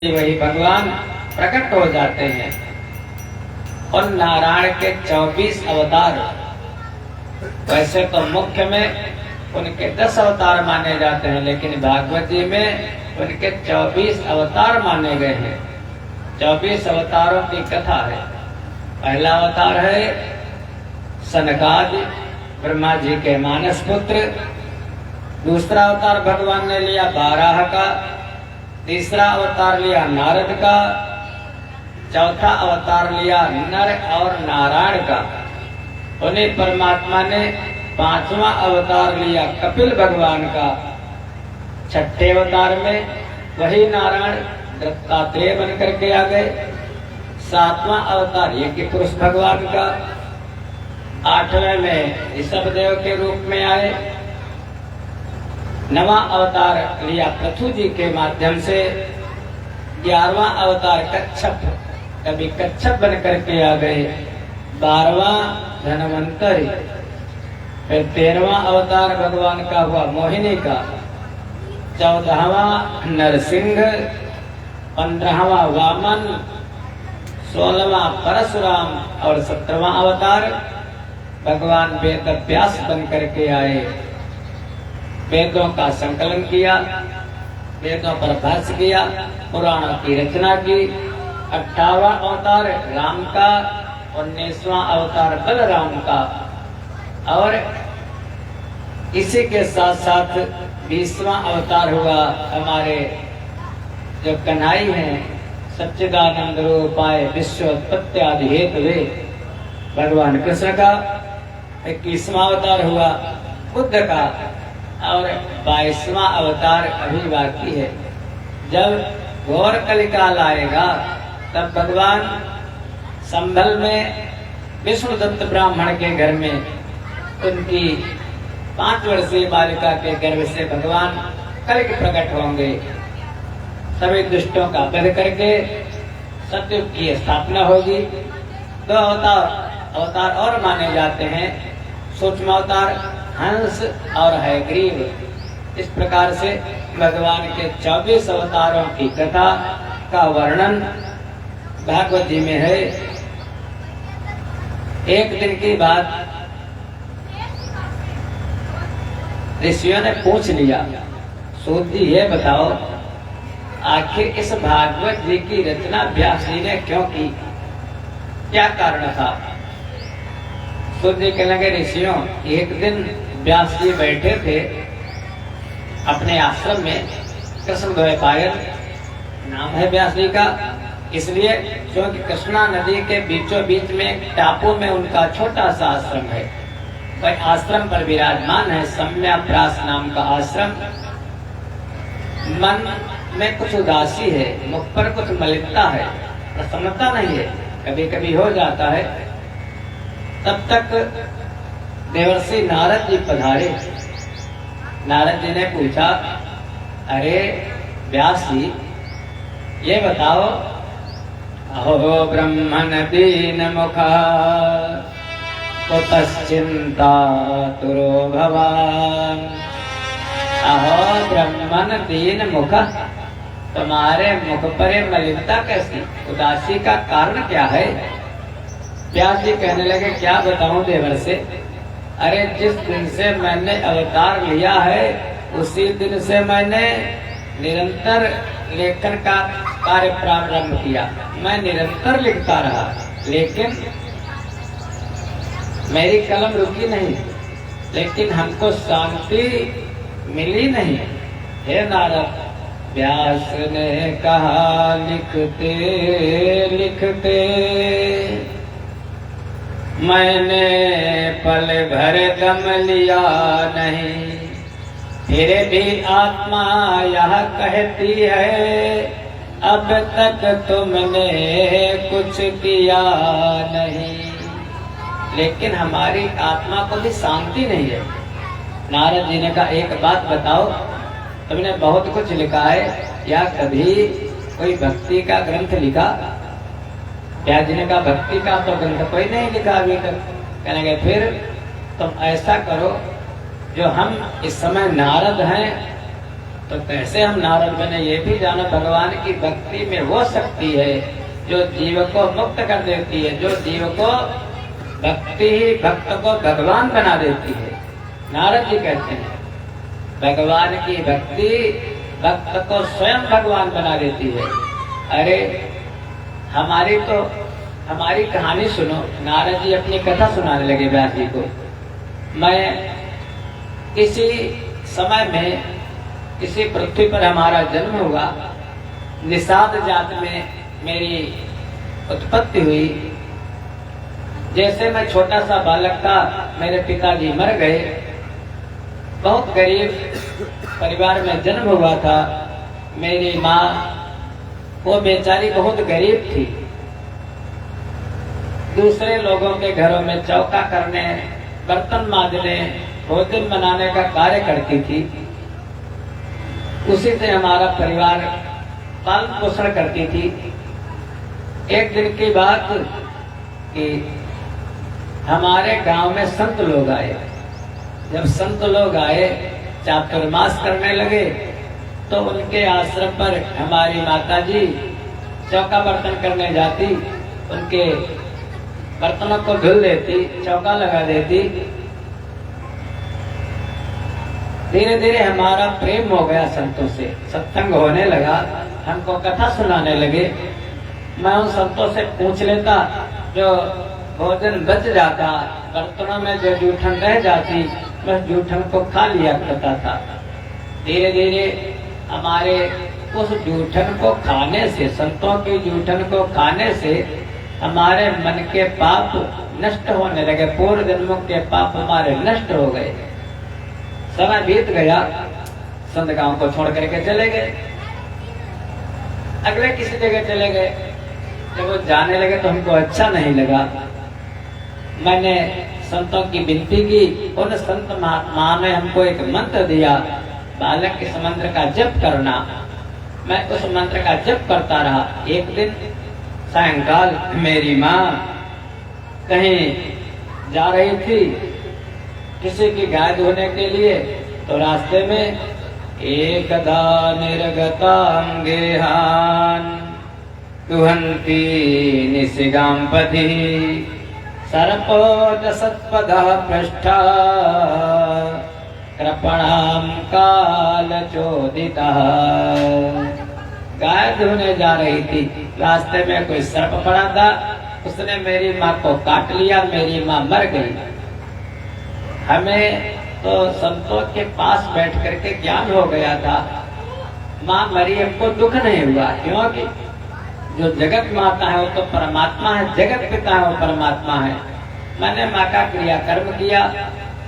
वही भगवान प्रकट हो जाते हैं। और नारायण के 24 अवतार, वैसे तो मुख्य में उनके 10 अवतार माने जाते हैं, लेकिन भागवत जी में उनके 24 अवतार माने गए हैं। 24 अवतारों की कथा है। पहला अवतार है सनकादि ब्रह्मा जी के मानस पुत्र। दूसरा अवतार भगवान ने लिया बाराह का। तीसरा अवतार लिया नारद का। चौथा अवतार लिया नर और नारायण का। उन्हें परमात्मा ने 5वां अवतार लिया कपिल भगवान का। छठे अवतार में वही नारायण दत्तात्रेय बन करके आ गए। 7वां अवतार यज्ञ पुरुष भगवान का। 8वें में ऋषभदेव के रूप में आए। 9वां अवतार लिया पृथु जी के माध्यम से। 11वां अवतार कच्छप, कभी कच्छप बन करके आ गए। 12वां धनवंतरी। फिर 13वां अवतार भगवान का हुआ मोहिनी का। 14वां नरसिंह। 15वां वामन। 16वां परशुराम और 17वां अवतार भगवान वेद व्यास बन करके आए। वेदों का संकलन किया, वेदों पर भाष्य किया, पुराणों की रचना की। 18वां अवतार राम का। 19वां अवतार बलराम का। और इसी के साथ साथ 20वां अवतार हुआ हमारे जो कन्हई हैं, सच्चिदानंद रूपाय विश्वोत्पत्ति आदि हेतु भगवान कृष्ण का। 21वां अवतार हुआ बुद्ध का। और 22वां अवतार अभी बाकी है। जब घोर कलिकाल आएगा तब भगवान संभल में विष्णुदत्त ब्राह्मण के घर में उनकी 5 वर्षीय बालिका के गर्भ से भगवान कलिक प्रकट होंगे। सभी दुष्टों का वध करके सतयुग की स्थापना होगी। 2 अवतार और माने जाते हैं। सूक्ष्म अवतार हंस और है ग्रीव। इस प्रकार से भगवान के 24 अवतारों की कथा का वर्णन भागवत जी में है। एक दिन की बात ऋषियों ने पूछ लिया, सूत जी ये बताओ आखिर इस भागवत जी की रचना व्यास जी ने क्यों की, क्या कारण था? सूत जी कहने लगे, ऋषियों एक दिन व्यास जी बैठे थे अपने आश्रम में। कृष्णद्वैपायन नाम है व्यास जी का, इसलिए क्योंकि कृष्णा नदी के बीचों बीच में एक टापू में उनका छोटा सा आश्रम है। वह आश्रम पर विराजमान है, सम्याप्रास नाम का आश्रम। मन में कुछ उदासी है, मुख पर कुछ मलिनता है, प्रसन्नता नहीं है, कभी कभी हो जाता है। तब तक देवर्षि नारद जी पधारे। नारद जी ने पूछा, अरे व्यास जी ये बताओ, अहो ब्रह्मण दीन मुखा कुतश्चिंता तुरो भवान। अहो ब्रह्मण दीन मुख, तुम्हारे मुख पर मलिनता कैसी, उदासी का कारण क्या है? व्यास जी कहने लगे, क्या बताऊं देवर्षि, अरे जिस दिन से मैंने अवतार लिया है उसी दिन से मैंने निरंतर लेखन का कार्य प्रारंभ किया। मैं निरंतर लिखता रहा, लेकिन मेरी कलम रुकी नहीं, लेकिन हमको शांति मिली नहीं। हे नारद, व्यास ने कहा लिखते लिखते मैंने पल भर दम लिया नहीं, फिर भी आत्मा यह कहती है अब तक तुमने कुछ किया नहीं। लेकिन हमारी आत्मा को भी शांति नहीं है। नारद जी ने कहा, एक बात बताओ, तुमने बहुत कुछ लिखा है, या कभी कोई भक्ति का ग्रंथ लिखा? व्यास जी ने कहा, भक्ति का तो ग्रंथ कोई नहीं लिखा अभी तक। कहने लगे, फिर तुम ऐसा करो, जो हम इस समय नारद हैं तो कैसे हम नारद बने? ये भी जानो भगवान की भक्ति में वो शक्ति है जो जीव को मुक्त कर देती है, जो जीव को भक्ति ही भक्त को भगवान बना देती है। नारद जी कहते हैं भगवान की भक्ति भक्त को स्वयं भगवान बना देती है। अरे हमारी कहानी सुनो। नारद जी अपनी कथा सुनाने लगे व्यास जी को। मैं किसी समय में किसी पृथ्वी पर हमारा जन्म हुआ, निषाद जात में मेरी उत्पत्ति हुई। जैसे मैं छोटा सा बालक था मेरे पिताजी मर गए। बहुत गरीब परिवार में जन्म हुआ था। मेरी माँ वो बेचारी बहुत गरीब थी। दूसरे लोगों के घरों में चौका करने, बर्तन मांजने, भोजन बनाने का कार्य करती थी। उसी से हमारा परिवार पालन पोषण करती थी। एक दिन की बात कि हमारे गांव में संत लोग आए। जब संत लोग आए, चातुर्मास करने लगे, तो उनके आश्रम पर हमारी माताजी चौका बर्तन करने जाती, उनके बर्तनों को धुल देती, चौका लगा देती। धीरे धीरे हमारा प्रेम हो गया संतों से, सत्संग होने लगा, हमको कथा सुनाने लगे। मैं उन संतों से पूछ लेता, जो भोजन बच जाता, बर्तनों में जो जूठन रह जाती, बस जूठन को खा लिया करता था। धीरे धीरे हमारे उस जूठन को खाने से, संतों की जूठन को खाने से हमारे मन के पाप नष्ट होने लगे। पूर्व जन्मों के पाप हमारे नष्ट हो गए। समय बीत गया, संत गांव को छोड़ करके चले गए, अगले किसी जगह चले गए। जब वो जाने लगे तो हमको अच्छा नहीं लगा। मैंने संतों की विनती की। उन संत महात्मा ने हमको एक मंत्र दिया, बालक इस मंत्र का जप करना। मैं उस मंत्र का जप करता रहा। एक दिन सायंकाल मेरी माँ कहीं जा रही थी किसी की गाय धोने के लिए, तो रास्ते में एकदा निर्गतांगेहान दुहंती निशिगाम पथि सर्पोट सत्पदः पृष्ठा कृपणाम काल चोदितः। गाय धोने जा रही थी, रास्ते में कोई सर्प पड़ा था, उसने मेरी माँ को काट लिया, मेरी माँ मर गई। हमें तो संतों के पास बैठ करके ज्ञान हो गया था, माँ मरी, हमको दुख नहीं हुआ, क्योंकि जो जगत माता है वो तो परमात्मा है, जगत पिता है वो परमात्मा है। मैंने माँ का क्रियाकर्म किया,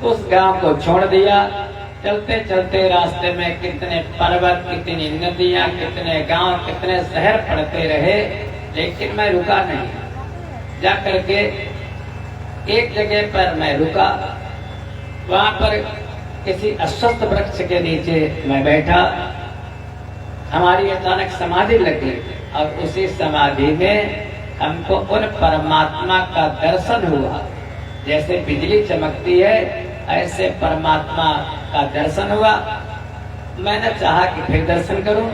उस गांव को छोड़ दिया। चलते चलते रास्ते में कितने पर्वत, कितनी नदियां, कितने गांव, कितने शहर पड़ते रहे, लेकिन मैं रुका नहीं। जा करके एक जगह पर मैं रुका। वहां पर किसी अस्वस्थ वृक्ष के नीचे मैं बैठा। हमारी अचानक समाधि लगी और उसी समाधि में हमको उन परमात्मा का दर्शन हुआ। जैसे बिजली चमकती है, ऐसे परमात्मा का दर्शन हुआ। मैंने चाहा कि फिर दर्शन करूं,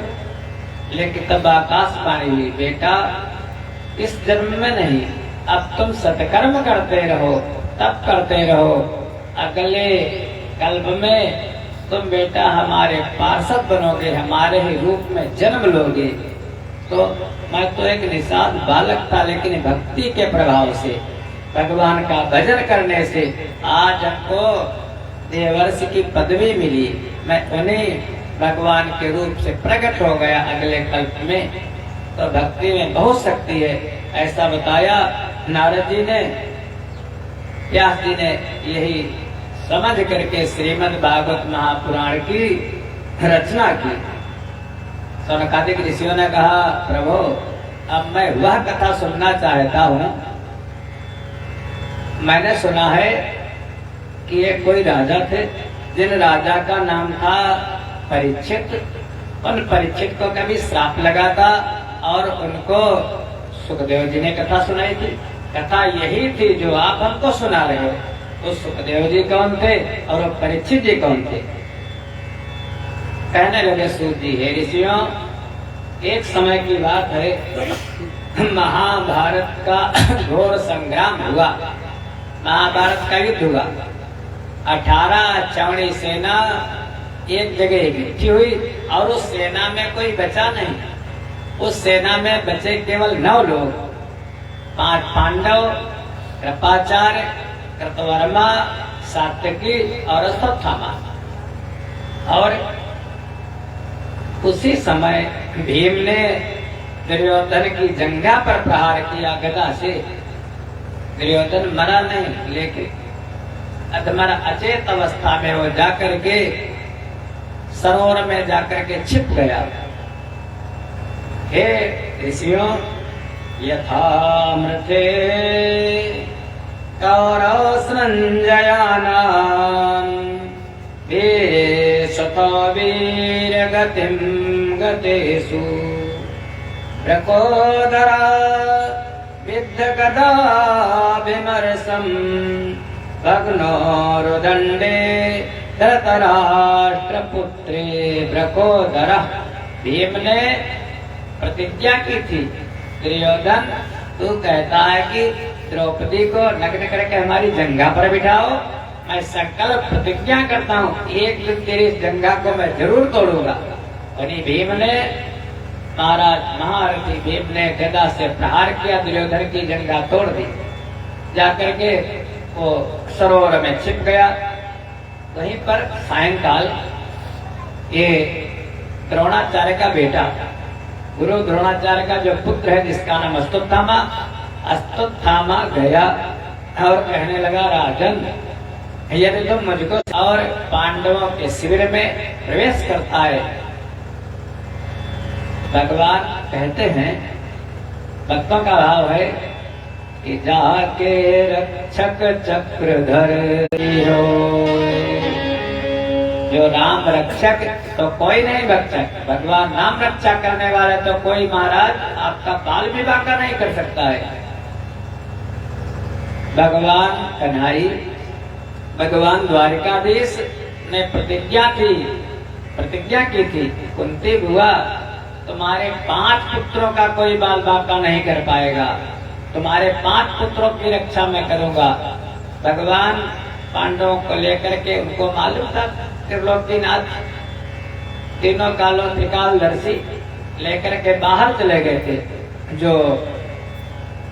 लेकिन तब आकाशवाणी हुई, बेटा इस जन्म में नहीं, अब तुम सत्कर्म करते रहो, तब करते रहो, अगले कल्प में तुम बेटा हमारे पार्षद बनोगे, हमारे ही रूप में जन्म लोगे। तो मैं तो एक निषाद बालक था, लेकिन भक्ति के प्रभाव से, भगवान का भजन करने से आज हमको देवर्षि की पदवी मिली। मैं उन्हीं भगवान के रूप से प्रकट हो गया अगले कल्प में। तो भक्ति में बहुत शक्ति है, ऐसा बताया नारद जी ने। व्यास जी ने यही समझ करके श्रीमद् भागवत महापुराण की रचना की। सौनकादिक ऋषियों ने कहा, प्रभु अब मैं वह कथा सुनना चाहता हूँ। मैंने सुना है कि ये कोई राजा थे, जिन राजा का नाम था परीक्षित। उन परीक्षित को कभी श्राप लगा था और उनको सुखदेव जी ने कथा सुनाई थी। कथा यही थी जो आप हमको सुना रहे हो। तो सुखदेव जी कौन थे और परीक्षित जी कौन थे? कहने लगे सूत जी, हे ऋषियों, एक समय की बात है, महाभारत का घोर संग्राम हुआ, महाभारत का युद्ध हुआ। 18 चौड़ी सेना एक जगह इकट्ठी हुई और उस सेना में कोई बचा नहीं। उस सेना में बचे केवल 9 लोग, 5 पांडव, कृपाचार्य, कृतवर्मा, सात्यकी और अश्वत्थामा। और उसी समय भीम ने दुर्योधन की जंघा पर प्रहार किया गदा से। दुर्योधन मरा नहीं, लेकिन अधमरा अचेत अवस्था में वो जाकर के सरोवर में जाकर के छिप गया। हे ऋषियों, यथामृते कौरव संजयानां शतो वीर गतिम गतेषु प्रकोदरा विद्ध गदा विमर्शम भग्नोरुदंडे धृतराष्ट्रपुत्रे प्रकोदरा। भीम ने प्रतिज्ञा की थी, दुर्योधन तू कहता है कि द्रौपदी को नग्न करके हमारी जंघा पर बिठाओ, मैं संकल्प प्रतिज्ञा करता हूँ एक दिन तेरी इस जंघा को मैं जरूर तोड़ूंगा। और भीम ने, महाराज महारथी भीम ने गदा से प्रहार किया, दुर्योधन की जंघा तोड़ दी। जाकर के वो सरोवर में छिप गया। वहीं पर सायंकाल ये द्रोणाचार्य का बेटा, गुरु द्रोणाचार्य का जो पुत्र है जिसका नाम अश्वत्थामा, अश्वत्थामा गया और कहने लगा, राजन यदि तुम मुझको और पांडवों के शिविर में प्रवेश करता है, भगवान कहते हैं, भक्तों का भाव है कि जाके रक्षक चक्रधर हो, जो राम रक्षक तो कोई नहीं भक्षक। भगवान नाम रक्षा करने वाले तो कोई महाराज आपका बाल भी बांका नहीं कर सकता है। भगवान कन्हई, भगवान द्वारिकाधीश ने प्रतिज्ञा की थी, कुंती बुआ तुम्हारे 5 पुत्रों का कोई बाल बांका नहीं कर पाएगा, तुम्हारे 5 पुत्रों की रक्षा मैं करूंगा। भगवान पांडवों को लेकर के, उनको मालूम था त्रिलोकीनाथ तीनों कालों त्रिकालदर्शी लेकर के बाहर चले गए थे। जो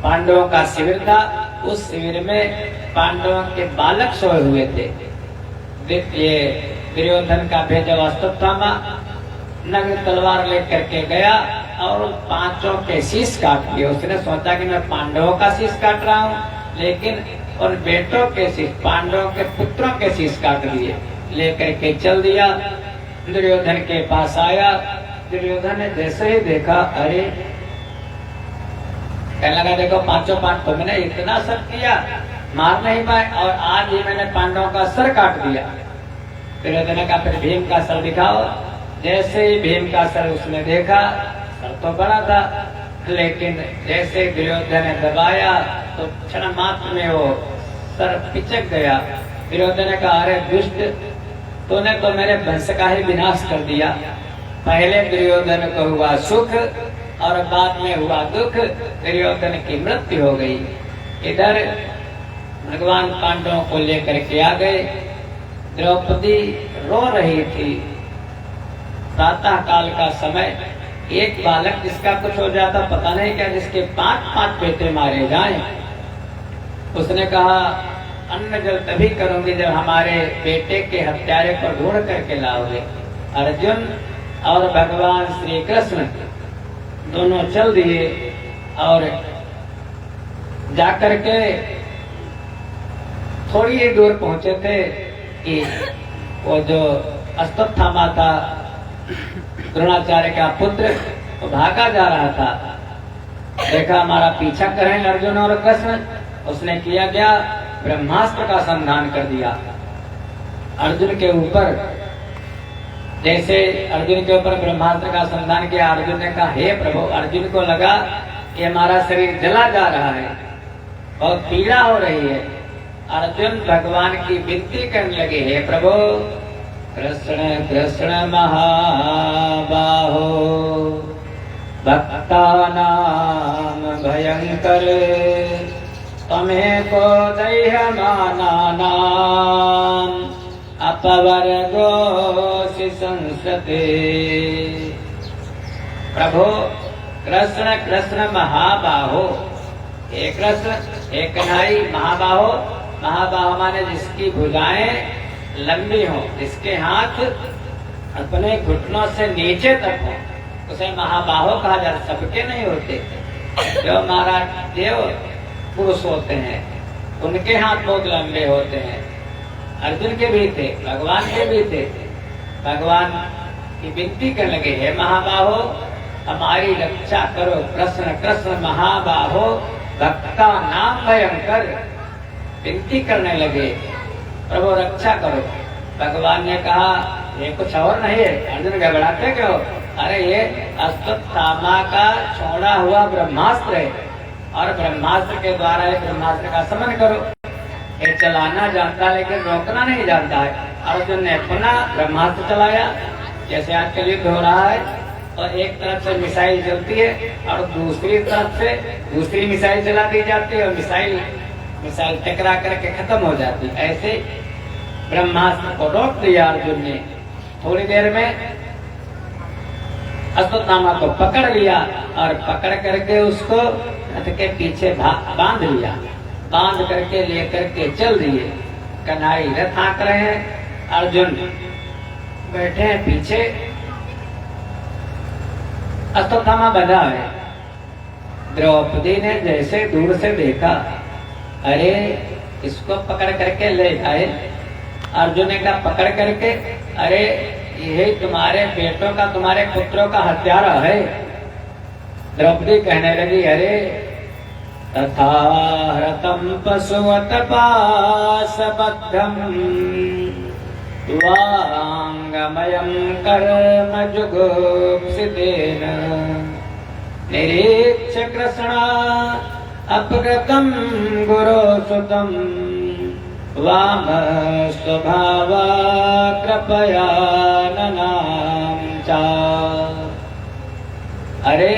पांडवों का शिविर था, उस शिविर में पांडवों के बालक सोए हुए थे। ये दुर्योधन का भेजा अश्वत्थामा नग्न तलवार लेकर के गया और 5 के शीश काट दिए। उसने सोचा कि मैं पांडवों का शीश काट रहा हूँ, लेकिन उन बेटों के शीश, पांडवों के पुत्रों के शीश काट दिए। लेकर के चल दिया, दुर्योधन के पास आया। दुर्योधन ने जैसे ही देखा, अरे कहने लगा, देखो 5 तुमने इतना सब किया, मार नहीं पाए, और आज ही मैंने पांडवों का सर काट दिया। दुर्योधन का फिर भीम का सर दिखाओ। जैसे ही भीम का सर उसने देखा, सर तो बड़ा था, लेकिन जैसे दुर्योधन ने दबाया तो क्षण मात्र में वो सर पिचक गया। दुर्योधन ने कहा, अरे दुष्ट, तूने तो मेरे वंश का ही विनाश कर दिया। पहले दुर्योधन को हुआ सुख और बाद में हुआ दुख, दुर्योधन की मृत्यु हो गई। इधर भगवान पांडवों को लेकर के आ गए। द्रौपदी रो रही थी। प्रातः काल का समय, एक बालक जिसका कुछ हो जाता पता नहीं क्या, जिसके 5 बेटे मारे जाएं। उसने कहा, अन्न जल तभी करूंगी जब हमारे बेटे के हत्यारे को ढूंढ करके लाओगे। अर्जुन और भगवान श्री कृष्ण दोनों चल दिए और जाकर के थोड़ी ही दूर पहुंचे थे कि वो जो अश्वत्थामा था, द्रोणाचार्य का पुत्र, वो भागा जा रहा था। देखा हमारा पीछा करें अर्जुन और कृष्ण, उसने किया क्या, ब्रह्मास्त्र का संधान कर दिया अर्जुन के ऊपर। जैसे अर्जुन के ऊपर ब्रह्मास्त्र का संधान किया, अर्जुन ने कहा, हे प्रभु, अर्जुन को लगा कि हमारा शरीर जला जा रहा है, बहुत पीड़ा हो रही है। अर्जुन भगवान की विनती करने लगे, हे प्रभु, कृष्ण कृष्ण महाबाहो भक्तानां भयंकर त्वमेको दैह्यमानानाम् अपवर्गोऽसि संसते। प्रभो कृष्ण कृष्ण महाबाहो, हे कृष्ण हे कन्हई महाबाहो। महाबाहो माने जिसकी भुजाएं लंबी हो, जिसके हाथ अपने घुटनों से नीचे तक हो, उसे महाबाहो कहा जाता। सबके नहीं होते, जो महाराज देव पुरुष होते हैं उनके हाथ बहुत लंबे होते हैं। अर्जुन के भी थे, भगवान के भी थे। भगवान की विनती करने लगे, हे महाबाहो हमारी रक्षा करो। कृष्ण कृष्ण महाबाहो भक्ता नाम भयंकर, विनती करने लगे प्रभु रक्षा करो। भगवान ने कहा ये कुछ और नहीं है। अर्जुन घबराते क्यों? अरे ये अश्वत्थामा का छोड़ा हुआ ब्रह्मास्त्र है और ब्रह्मास्त्र के द्वारा ये ब्रह्मास्त्र का समन करो। ये चलाना जानता लेकिन रोकना नहीं जानता है। अर्जुन ने पुनः ब्रह्मास्त्र चलाया। जैसे आजकल युद्ध हो रहा है तो एक तरफ से मिसाइल चलती है और दूसरी तरफ से दूसरी मिसाइल चला दी जाती है और मिसाइल टकरा करके खत्म हो जाती। ऐसे ब्रह्मास्त्र को रोक दिया अर्जुन ने। थोड़ी देर में अश्वत्थामा को पकड़ लिया और पकड़ करके उसको रथ के पीछे बांध लिया। बांध करके लेकर के चल दिए। कन्हई रथ हाँक रहे हैं, अर्जुन बैठे हैं पीछे, अश्वत्थामा बंधा है। द्रौपदी ने जैसे दूर से देखा, अरे इसको पकड़ करके ले आए। अर्जुन ने कहा पकड़ करके, अरे यही तुम्हारे बेटों का तुम्हारे पुत्रों का हत्यारा है। द्रौपदी कहने लगी, अरे तथा हृतं पशुवत पाशबद्धम् वांगमयं कर्म जुगुप्सितेन निरीक्ष्य कृष्णा अपगतं गुरो सुतं वाम स्वभावा कृपया ननां चा। अरे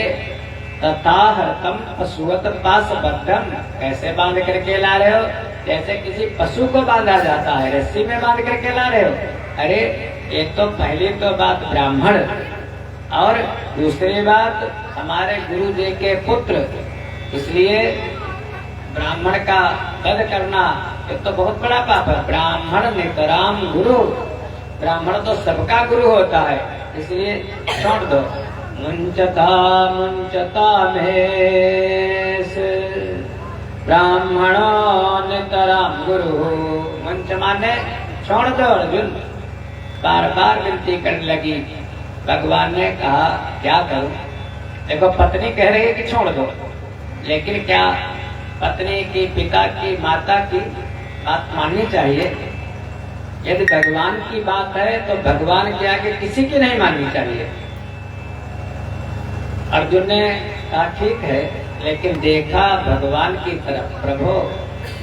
तथा हरतम पशुवत पाशबद्धम, कैसे बांध करके ला रहे हो? जैसे किसी पशु को बांधा जाता है, रस्सी में बांध करके ला रहे हो। अरे ये तो पहली तो बात ब्राह्मण, और दूसरी बात हमारे गुरु जी के पुत्र, इसलिए ब्राह्मण का वध करना ये तो बहुत बड़ा पाप है। ब्राह्मण नितराम गुरु, ब्राह्मण तो सबका गुरु होता है, इसलिए छोड़ दो। मुंचता मुंचता मेष ब्राह्मणो नितराम गुरु। मुंच माने छोड़ दो। अर्जुन बार बार विनती करने लगी। भगवान ने कहा क्या करूं? देखो पत्नी कह रही है कि छोड़ दो, लेकिन क्या पत्नी की, पिता की, माता की बात माननी चाहिए? यदि भगवान की बात है तो भगवान के आगे किसी की नहीं माननी चाहिए। अर्जुन ने कहा ठीक है, लेकिन देखा भगवान की तरफ। प्रभु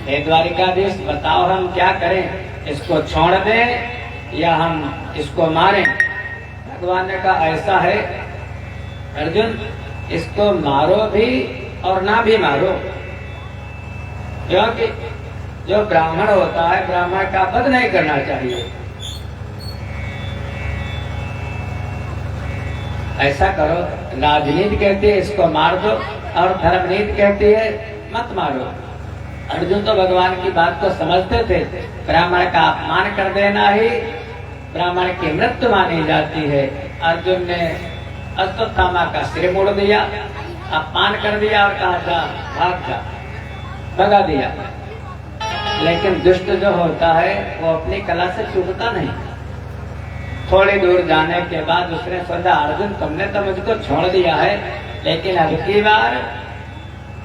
हे द्वारिकाधीश बताओ हम क्या करें? इसको छोड़ दें या हम इसको मारें? भगवान ने कहा ऐसा है अर्जुन, इसको मारो भी और ना भी मारो, क्योंकि जो ब्राह्मण होता है ब्राह्मण का वध नहीं करना चाहिए। ऐसा करो, राजनीति कहती है इसको मार दो और धर्मनीति कहती है मत मारो। अर्जुन तो भगवान की बात को समझते थे। ब्राह्मण का अपमान कर देना ही ब्राह्मण की मृत्यु मानी जाती है। अर्जुन ने अश्वत्थामा का सिर मोड़ दिया, अपमान कर दिया और कहा जा भाग जा, भगा दिया। लेकिन दुष्ट जो होता है वो अपनी कला से चूकता नहीं। थोड़ी दूर जाने के बाद उसने सोचा अर्जुन तुमने तो मुझको छोड़ दिया है, लेकिन अब की बार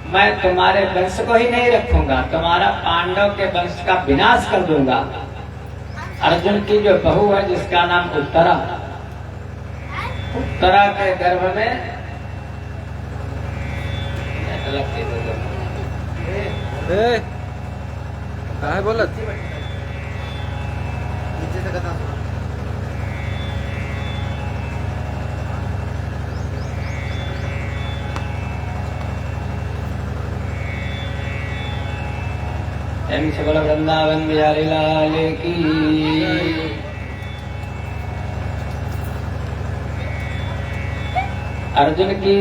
मैं तुम्हारे वंश को ही नहीं रखूंगा, तुम्हारा पांडव के वंश का विनाश कर दूंगा। अर्जुन की जो बहू है जिसका नाम उत्तरा, उत्तरा के गर्भ में एम सबल वृंदावन बिहारी लाल की। अर्जुन की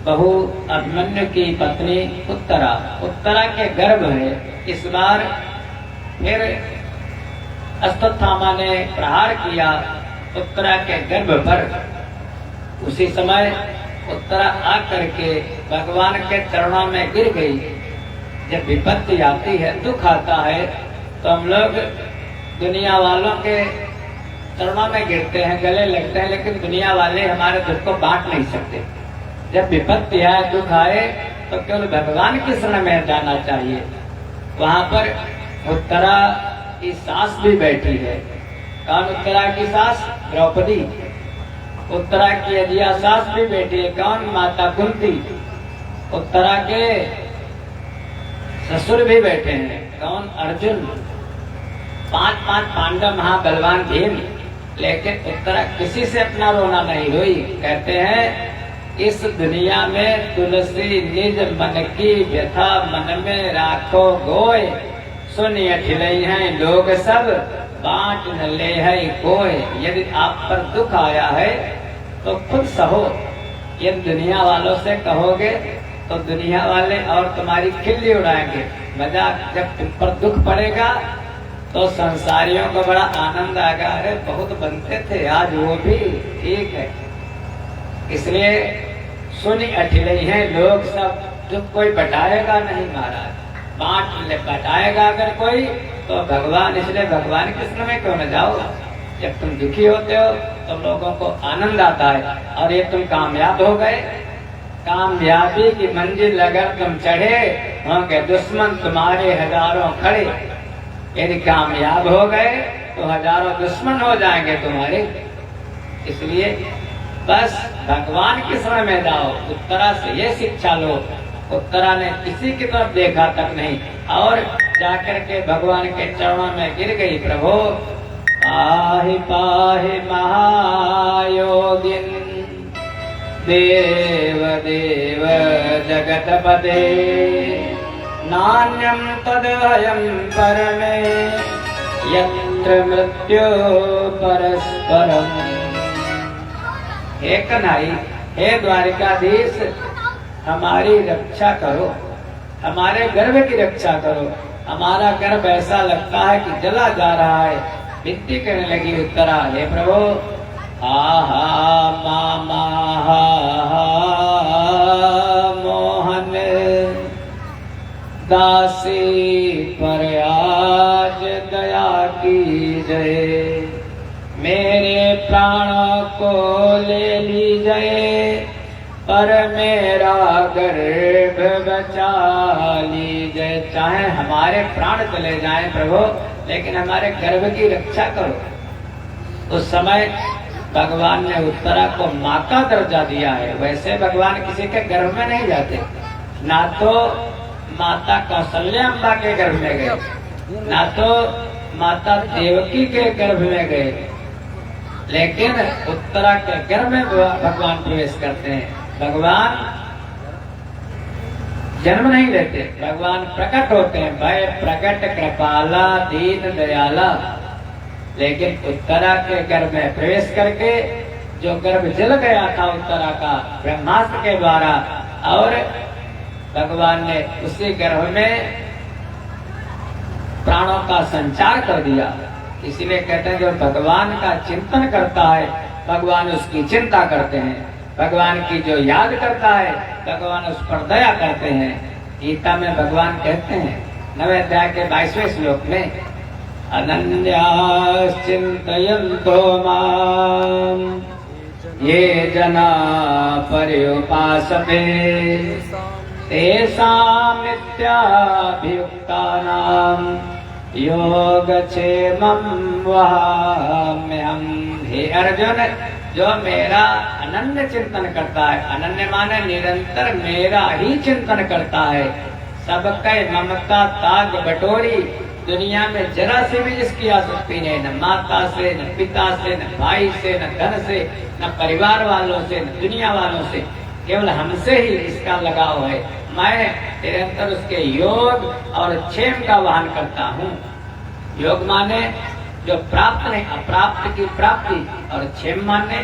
बहू अभिमन्यु की पत्नी उत्तरा, उत्तरा के गर्भ है। इस बार फिर अश्वत्थामा ने प्रहार किया उत्तरा के गर्भ पर। उसी समय उत्तरा आकर के भगवान के चरणों में गिर गई। जब विपत्ति आती है, दुख आता है, तो हम लोग दुनिया वालों के चरणों में गिरते हैं, गले लगते हैं, लेकिन दुनिया वाले हमारे दुख को बांट नहीं सकते। जब विपत्ति आए, दुख आए, तो केवल भगवान की शरण में जाना चाहिए। वहां पर उत्तरा की सास भी बैठी है। कौन उत्तरा की सास? द्रौपदी। उत्तरा की अजिया सास भी बैठी है। कौन? माता कुंती। उत्तरा के ससुर भी बैठे हैं। कौन? अर्जुन। 5 पांडव महाबलवान भीम। लेकिन उत्तरा किसी से अपना रोना नहीं रोई। कहते हैं इस दुनिया में तुलसी निज मन की व्यथा मन में राखो गोय, सुनिए अठिलई हैं लोग सब बांट न ले है कोय। यदि आप पर दुख आया है तो खुद सहो। यदि दुनिया वालों से कहोगे तो दुनिया वाले और तुम्हारी खिल्ली उड़ाएंगे, मजाक। जब तुम पर दुख पड़ेगा तो संसारियों को बड़ा आनंद आएगा, अरे बहुत बनते थे आज वो भी ठीक है। इसलिए सुनी अठिलई हैं लोग सब, दुख कोई बटाएगा नहीं महाराज, बांट ले बटाएगा अगर कोई तो भगवान। इसलिए भगवान के शरण में क्यों न जाओ। जब तुम दुखी होते हो तो लोगों को आनंद आता है। और ये तुम कामयाब हो गए, कामयाबी की मंजिल अगर तुम चढ़े, होंगे दुश्मन तुम्हारे हजारों खड़े। यदि कामयाब हो गए तो हजारों दुश्मन हो जाएंगे तुम्हारे। इसलिए बस भगवान की शरण में जाओ। उत्तरा से ये शिक्षा लो। उत्तरा ने किसी की तरफ देखा तक नहीं और जाकर के भगवान के चरणों में गिर गई। प्रभु पाहि पाहि महायोगिन देव देव जगतपते, नान्यं तदभयं परमे यत्र मृत्यु परस्परम्। हे कन्हई, हे द्वारिकाधीश, हमारी रक्षा करो, हमारे गर्भ की रक्षा करो। हमारा गर्भ ऐसा लगता है कि जला जा रहा है। विनती करने लगी उत्तरा, हे प्रभु आहा मामा मोहन दासी पर आज दया कीजिए, मेरे प्राणों को ले लीजिए, पर मेरा गर्भ बचा लीजिए। चाहे हमारे प्राण चले जाएं प्रभु, लेकिन हमारे गर्भ की रक्षा करो। उस समय भगवान ने उत्तरा को माँ का दर्जा दिया है। वैसे भगवान किसी के गर्भ में नहीं जाते, ना तो माता कौशल्या अम्बा के गर्भ में गए, ना तो माता देवकी के गर्भ में गए, लेकिन उत्तरा के गर्भ में भगवान प्रवेश करते हैं। भगवान जन्म नहीं लेते, भगवान प्रकट होते हैं। भय प्रकट कृपाला दीन दयाला। लेकिन उत्तरा के गर्भ में प्रवेश करके जो गर्भ जल गया था उत्तरा का ब्रह्मास्त्र के द्वारा, और भगवान ने उसी गर्भ में प्राणों का संचार कर दिया। इसीलिए कहते हैं जो भगवान का चिंतन करता है भगवान उसकी चिंता करते हैं। भगवान की जो याद करता है भगवान उस पर दया करते हैं। गीता में भगवान कहते हैं 9वें अध्याय के 22वें श्लोक में, अनन्यास चिन्तयन्तो माम ये जना पर्युपासते, तेषां नित्याभियुक्तानां योगक्षेमं वहाम्यहम्। हे अर्जुन, जो मेरा अनन्य चिंतन करता है, अनन्य माने निरंतर मेरा ही चिंतन करता है, सबका ममता ताग बटोरी, दुनिया में जरा से भी जिसकी आसक्ति नहीं, न माता से, न पिता से, न भाई से, न धन से, न परिवार वालों से, न दुनिया वालों से, केवल हमसे ही इसका लगाव है। मैं तेरे अंदर उसके योग और क्षेम का वहन करता हूँ। योग माने जो प्राप्त नहीं, अप्राप्त की प्राप्ति, और क्षेम माने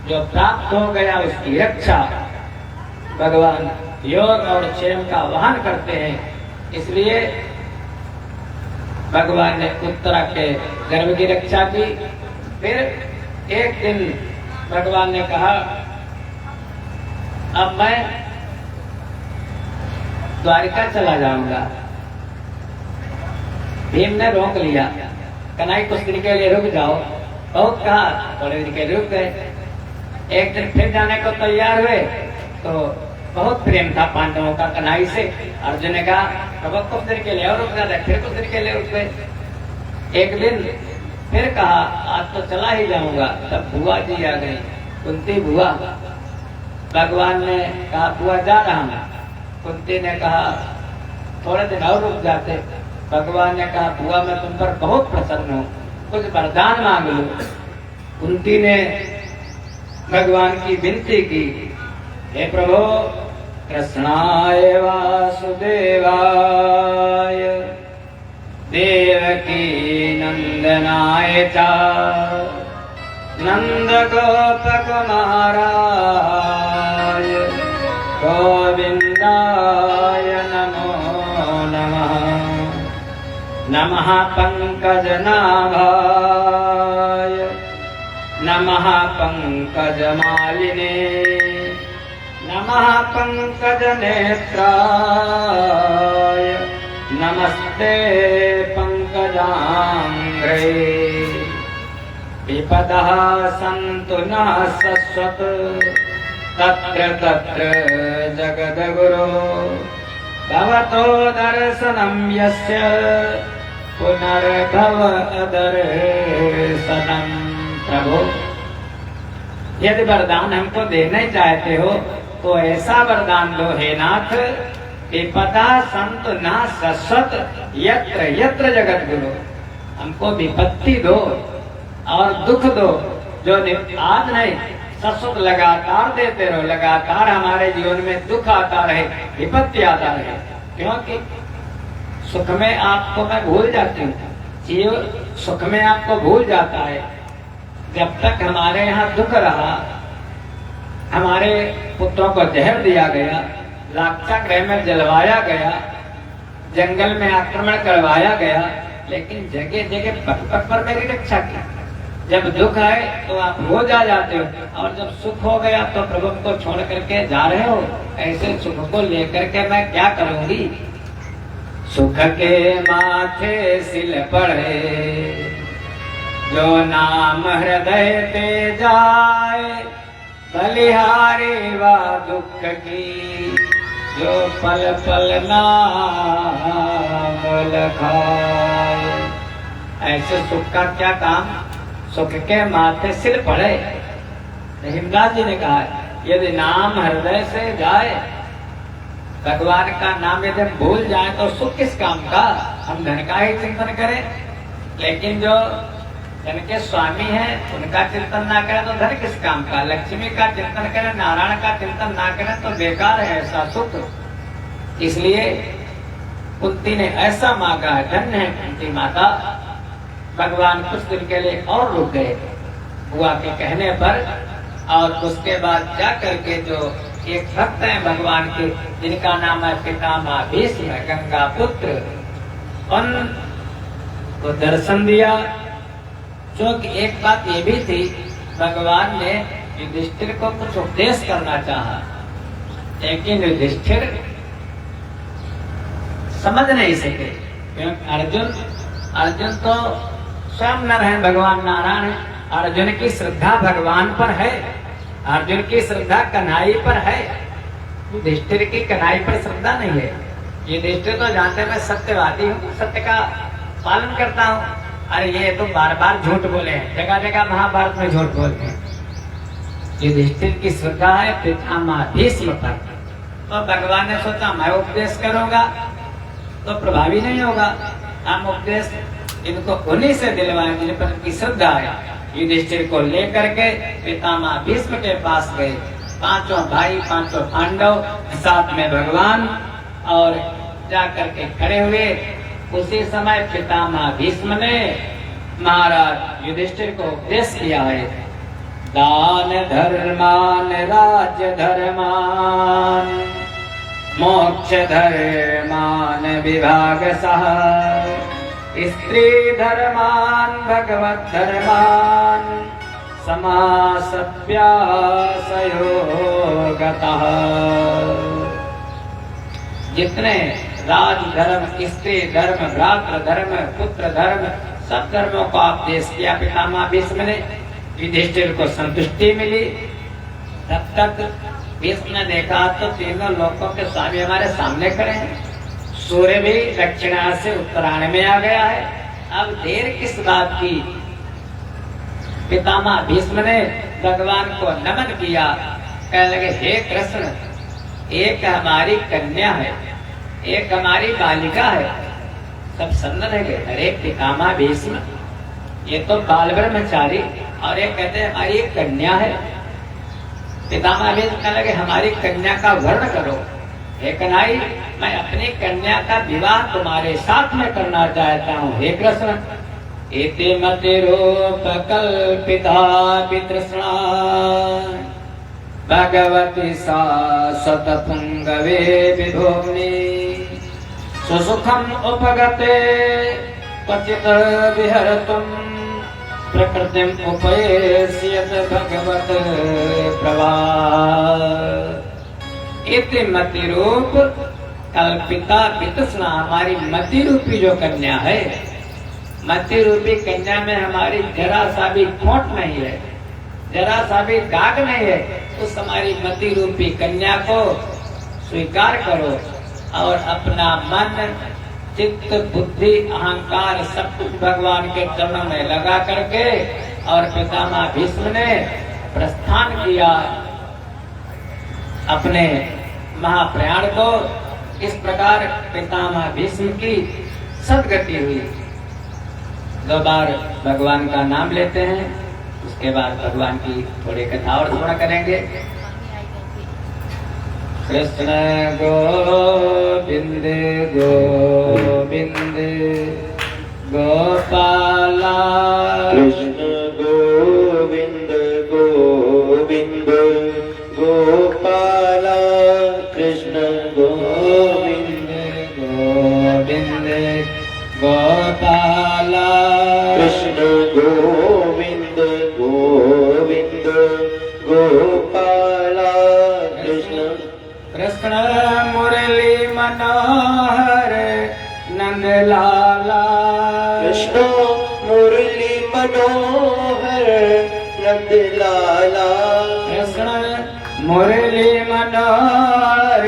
जो प्राप्त हो गया उसकी रक्षा। भगवान योग और क्षेम का वहन करते हैं। इसलिए भगवान ने उत्तरा के गर्भ की रक्षा की। फिर एक दिन भगवान ने कहा अब मैं द्वारिका चला जाऊंगा। भीम ने रोक लिया, कन्हई कुछ दिन के लिए रुक जाओ। बहुत कहा, थोड़े दिन के रुक गए। एक दिन फिर जाने को तैयार हुए तो बहुत प्रेम था पांडवों का कन्हई से। अर्जुन ने कहा प्रभु कुछ दिन के लिए और रुक जाते, फिर कुछ दिन के लिए रुक गए। एक दिन फिर कहा आज तो चला ही जाऊंगा। तब बुआ जी आ गई, कुंती बुआ। भगवान ने कहा बुआ जा रहा हूं। कुंती ने कहा थोड़े दिन और रुक जाते। भगवान ने कहा बुआ मैं तुम पर बहुत प्रसन्न हूँ, कुछ वरदान मांग लो। कुंती ने भगवान की विनती की, हे प्रभु कृष्णाय वासुदेवाय देवकी नंदनाय च नंद गोपकुमाराय गोविंदाय नमो नमः। नमः पंकजनाभाय नमः पंकजमालिने नमः पंकजनेत्राय नमस्ते पंकजांघ्रे। विपदः सन्तु नः शश्वत् तत्र तत्र जगद्गुरो भवतो दर्शनं यस्य पुनर्भव दर्शनम्। प्रभु यदि वरदान हमको देना चाहते हो तो ऐसा वरदान दो हे नाथ, विपदा संत ना शश्वत यत्र यत्र जगत गुरु। हमको विपत्ति दो और दुख दो जो आज नहीं शाश्वत लगातार देते रहो। लगातार हमारे जीवन में दुख आता रहे, विपत्ति आता रहे। क्योंकि सुख में आपको मैं भूल जाती हूँ, जीव सुख में आपको भूल जाता है। जब तक हमारे यहाँ दुख रहा, हमारे पुत्रों को जहर दिया गया, लाक्षागृह में जलवाया गया, जंगल में आक्रमण करवाया गया, लेकिन जगह जगह पग पग पर मेरी रक्षा की। जब दुख आए तो आप रोज आ जाते हो, और जब सुख हो गया तो प्रभु को छोड़ करके जा रहे हो। ऐसे सुख को लेकर के मैं क्या करूंगी। सुख के माथे सिल पड़े जो नाम हृदय ते जाए, बलिहारी वा दुख की जो पल पल नाम लखाए। ऐसे सुख का क्या काम, सुख के माथे सिर पड़े। हिमदास जी ने कहा यदि नाम हृदय से जाए, भगवान का नाम यदि हम भूल जाए तो सुख किस काम का। हम धन का ही चिंतन करें, लेकिन जो धन के स्वामी हैं उनका चिंतन ना करें तो धन किस काम का। लक्ष्मी का चिंतन करें, नारायण का चिंतन ना करें तो बेकार है ऐसा सुख। इसलिए कुंती ने ऐसा मांगा है, धन्य है कुंती माता। भगवान कुछ दिन के लिए और रुक गए बुआ के कहने पर, और उसके बाद जा करके जो एक भक्त है भगवान के, जिनका नाम है पितामह भीष्म गंगा पुत्र, उनको दर्शन दिया। क्योंकि एक बात ये भी थी, भगवान ने युधिष्ठिर को कुछ उपदेश करना चाहा, लेकिन युधिष्ठिर समझ नहीं सके। क्योंकि अर्जुन तो स्वयं नर है, भगवान नारायण है। अर्जुन की श्रद्धा भगवान पर है, अर्जुन की श्रद्धा कन्हई पर है। युधिष्ठिर की कन्हई पर श्रद्धा नहीं है। युधिष्ठिर तो जानते मैं सत्यवादी हूँ, सत्य का पालन करता हूँ। अरे ये तो बार बार झूठ बोले हैं, जगह जगह महाभारत में झूठ बोलते हैं। युधिष्ठिर की श्रद्धा है पितामह भीष्म पर। तो भगवान ने सोचा मैं उपदेश करूंगा तो प्रभावी नहीं होगा, हम उपदेश इनको उन्हीं से दिलवाएं जिन पर इनकी श्रद्धा है। युधिष्ठिर को लेकर के पितामह भीष्म के पास गए पांचों भाई, पांचों पांडव साथ में भगवान और जाकर के खड़े हुए। उसी समय पितामह भीष्म ने महाराज युधिष्ठिर को उपदेश किया है, दान धर्मान राज्य धर्मान मोक्ष धर्मान विभाग सह स्त्री धर्मान भगवत धर्मान समासप्यासयोगतः। जितने राज धर्म, स्त्री धर्म, भ्रातृ धर्म, पुत्र धर्म, सब धर्मों को उपदेश किया पितामह भीष्म ने। युधिष्ठिर को संतुष्टि मिली। तब तक भीष्म ने देखा तो तीनों लोकों के स्वामी हमारे सामने खड़े हैं। सूर्य भी दक्षिणायन से उत्तरायण में आ गया है। अब देर किस बात की। पितामह भीष्म ने भगवान को नमन किया। कहने लगे, हे कृष्ण, एक हमारी कन्या है, एक हमारी बालिका है। सब सन्न रह गए। अरे पितामह भीष्म, ये तो बाल ब्रह्मचारी, और एक कहते हैं हमारी एक कन्या है। पितामह भीष्म कहने लगे, हमारी कन्या का वर्ण करो। हे कन्हई, मैं अपनी कन्या का विवाह तुम्हारे साथ में करना चाहता हूँ। हे कृष्ण, एते मतिरूप कल्पिता वितृष्णा भगवती सा सतपुंगवे विभूमि सुसुखम उपगते क्वचित् विहरतुम प्रकृतिम उपैस्यत भगवत प्रवाह। इति मति रूप कल्पिता वितृष्णा, हमारी मति रूपी जो कन्या है, मति रूपी कन्या में हमारी जरा सा भी खोट नहीं है, जरा सा भी दाग नहीं है। उस हमारी मति रूपी कन्या को स्वीकार करो और अपना मन, चित्त, बुद्धि, अहंकार सब कुछ भगवान के चरणों में लगा करके और पितामह भीष्म ने प्रस्थान किया अपने महाप्रयाण को। इस प्रकार पितामह भीष्म की सदगति हुई। 2 बार भगवान का नाम लेते हैं, उसके बाद भगवान की थोड़ी कथा और थोड़ा करेंगे। कृष्ण गोविंद गोविंद गोपाला, कृष्ण गोविंद गोविंद गोपाला, कृष्ण गोविंद गोविंद गोपाला, कृष्ण गोविंद गोविंद गोपाला, कृष्ण कृष्ण मुरली मनोहर नंद लाला, कृष्ण मुरली मनोहर नंद लाला, कृष्ण मुरली मनोहर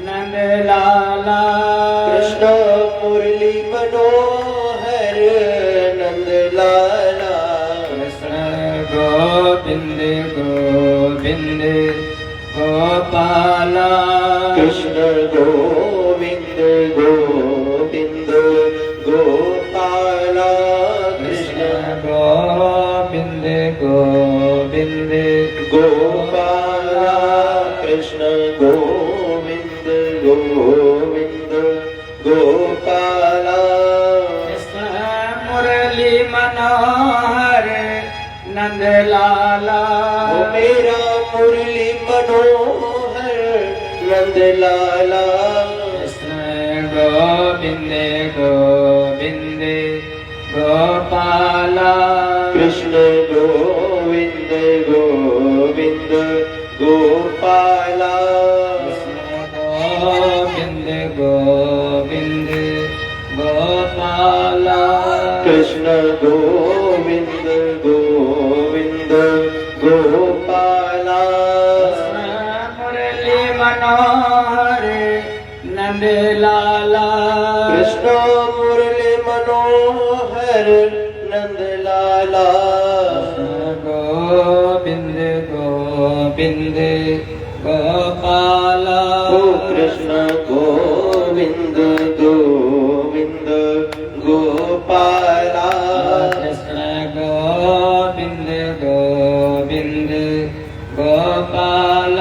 नंद लाला, कृष्ण मुरली मनोहर नंद लाला, कृष्ण गोविंद गोविंद गोपाला, कृष्ण गोविंद गोविंद गोपाला, कृष्ण गोविंद गोविंद गोपाला, कृष्ण गोविंद गोविंद गोपाला, कृष्ण मुरली मनोहर नंद लाला, वो मेरा मुरली मनोहर नंद लाला, कृष्ण गोविंद गोविंद गोपाला, कृष्ण गोविंद गोविंद गोपाला, गोविंद गोविंद गोपाला, कृष्ण गोविंद गोविंद गोपाला, मुरली मनोहर नंद लाला, कृष्ण मुरली मनोहर नंद लाला, गोविंद गोविंद गोपाला, कृष्ण गोविंद गोविंद गोपाला, कृष्ण गोविंद गोविंद गोपाला,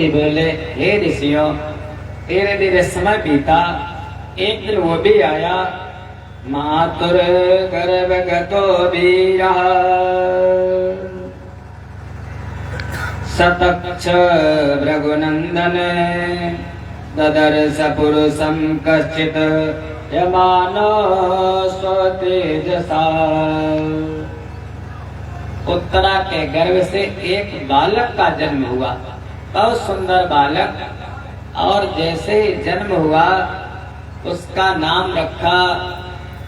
जी बोले, हे ऋषियों, धीरे धीरे समय बीता। एक दिन वो भी आया। मातुर गर्भ गतो वीरा सतक्ष भृगुनंदन ददर्श पुरुषं कश्चित् यमानो स्वतेजसा। उत्तरा के गर्भ से एक बालक का जन्म हुआ, बहुत सुंदर बालक। और जैसे ही जन्म हुआ उसका नाम रखा।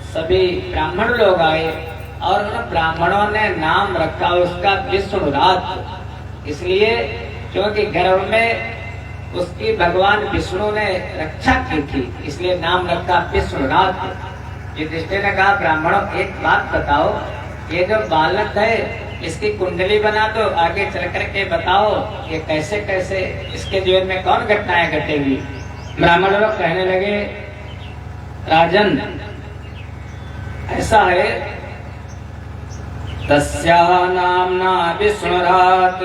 सभी ब्राह्मण लोग आए और उन ब्राह्मणों ने नाम रखा उसका विष्णुराज। इसलिए क्योंकि गर्भ में उसकी भगवान विष्णु ने रक्षा की थी, इसलिए नाम रखा विष्णुराज। युधिष्ठिर ने कहा, ब्राह्मणों एक बात बताओ, ये जो बालक है इसकी कुंडली बना दो, आगे चल करके बताओ ये कैसे कैसे इसके जीवन में कौन घटनाएं घटेगी। ब्राह्मण लोग कहने लगे, राजन ऐसा है, तस्या नामना विष्णुरात्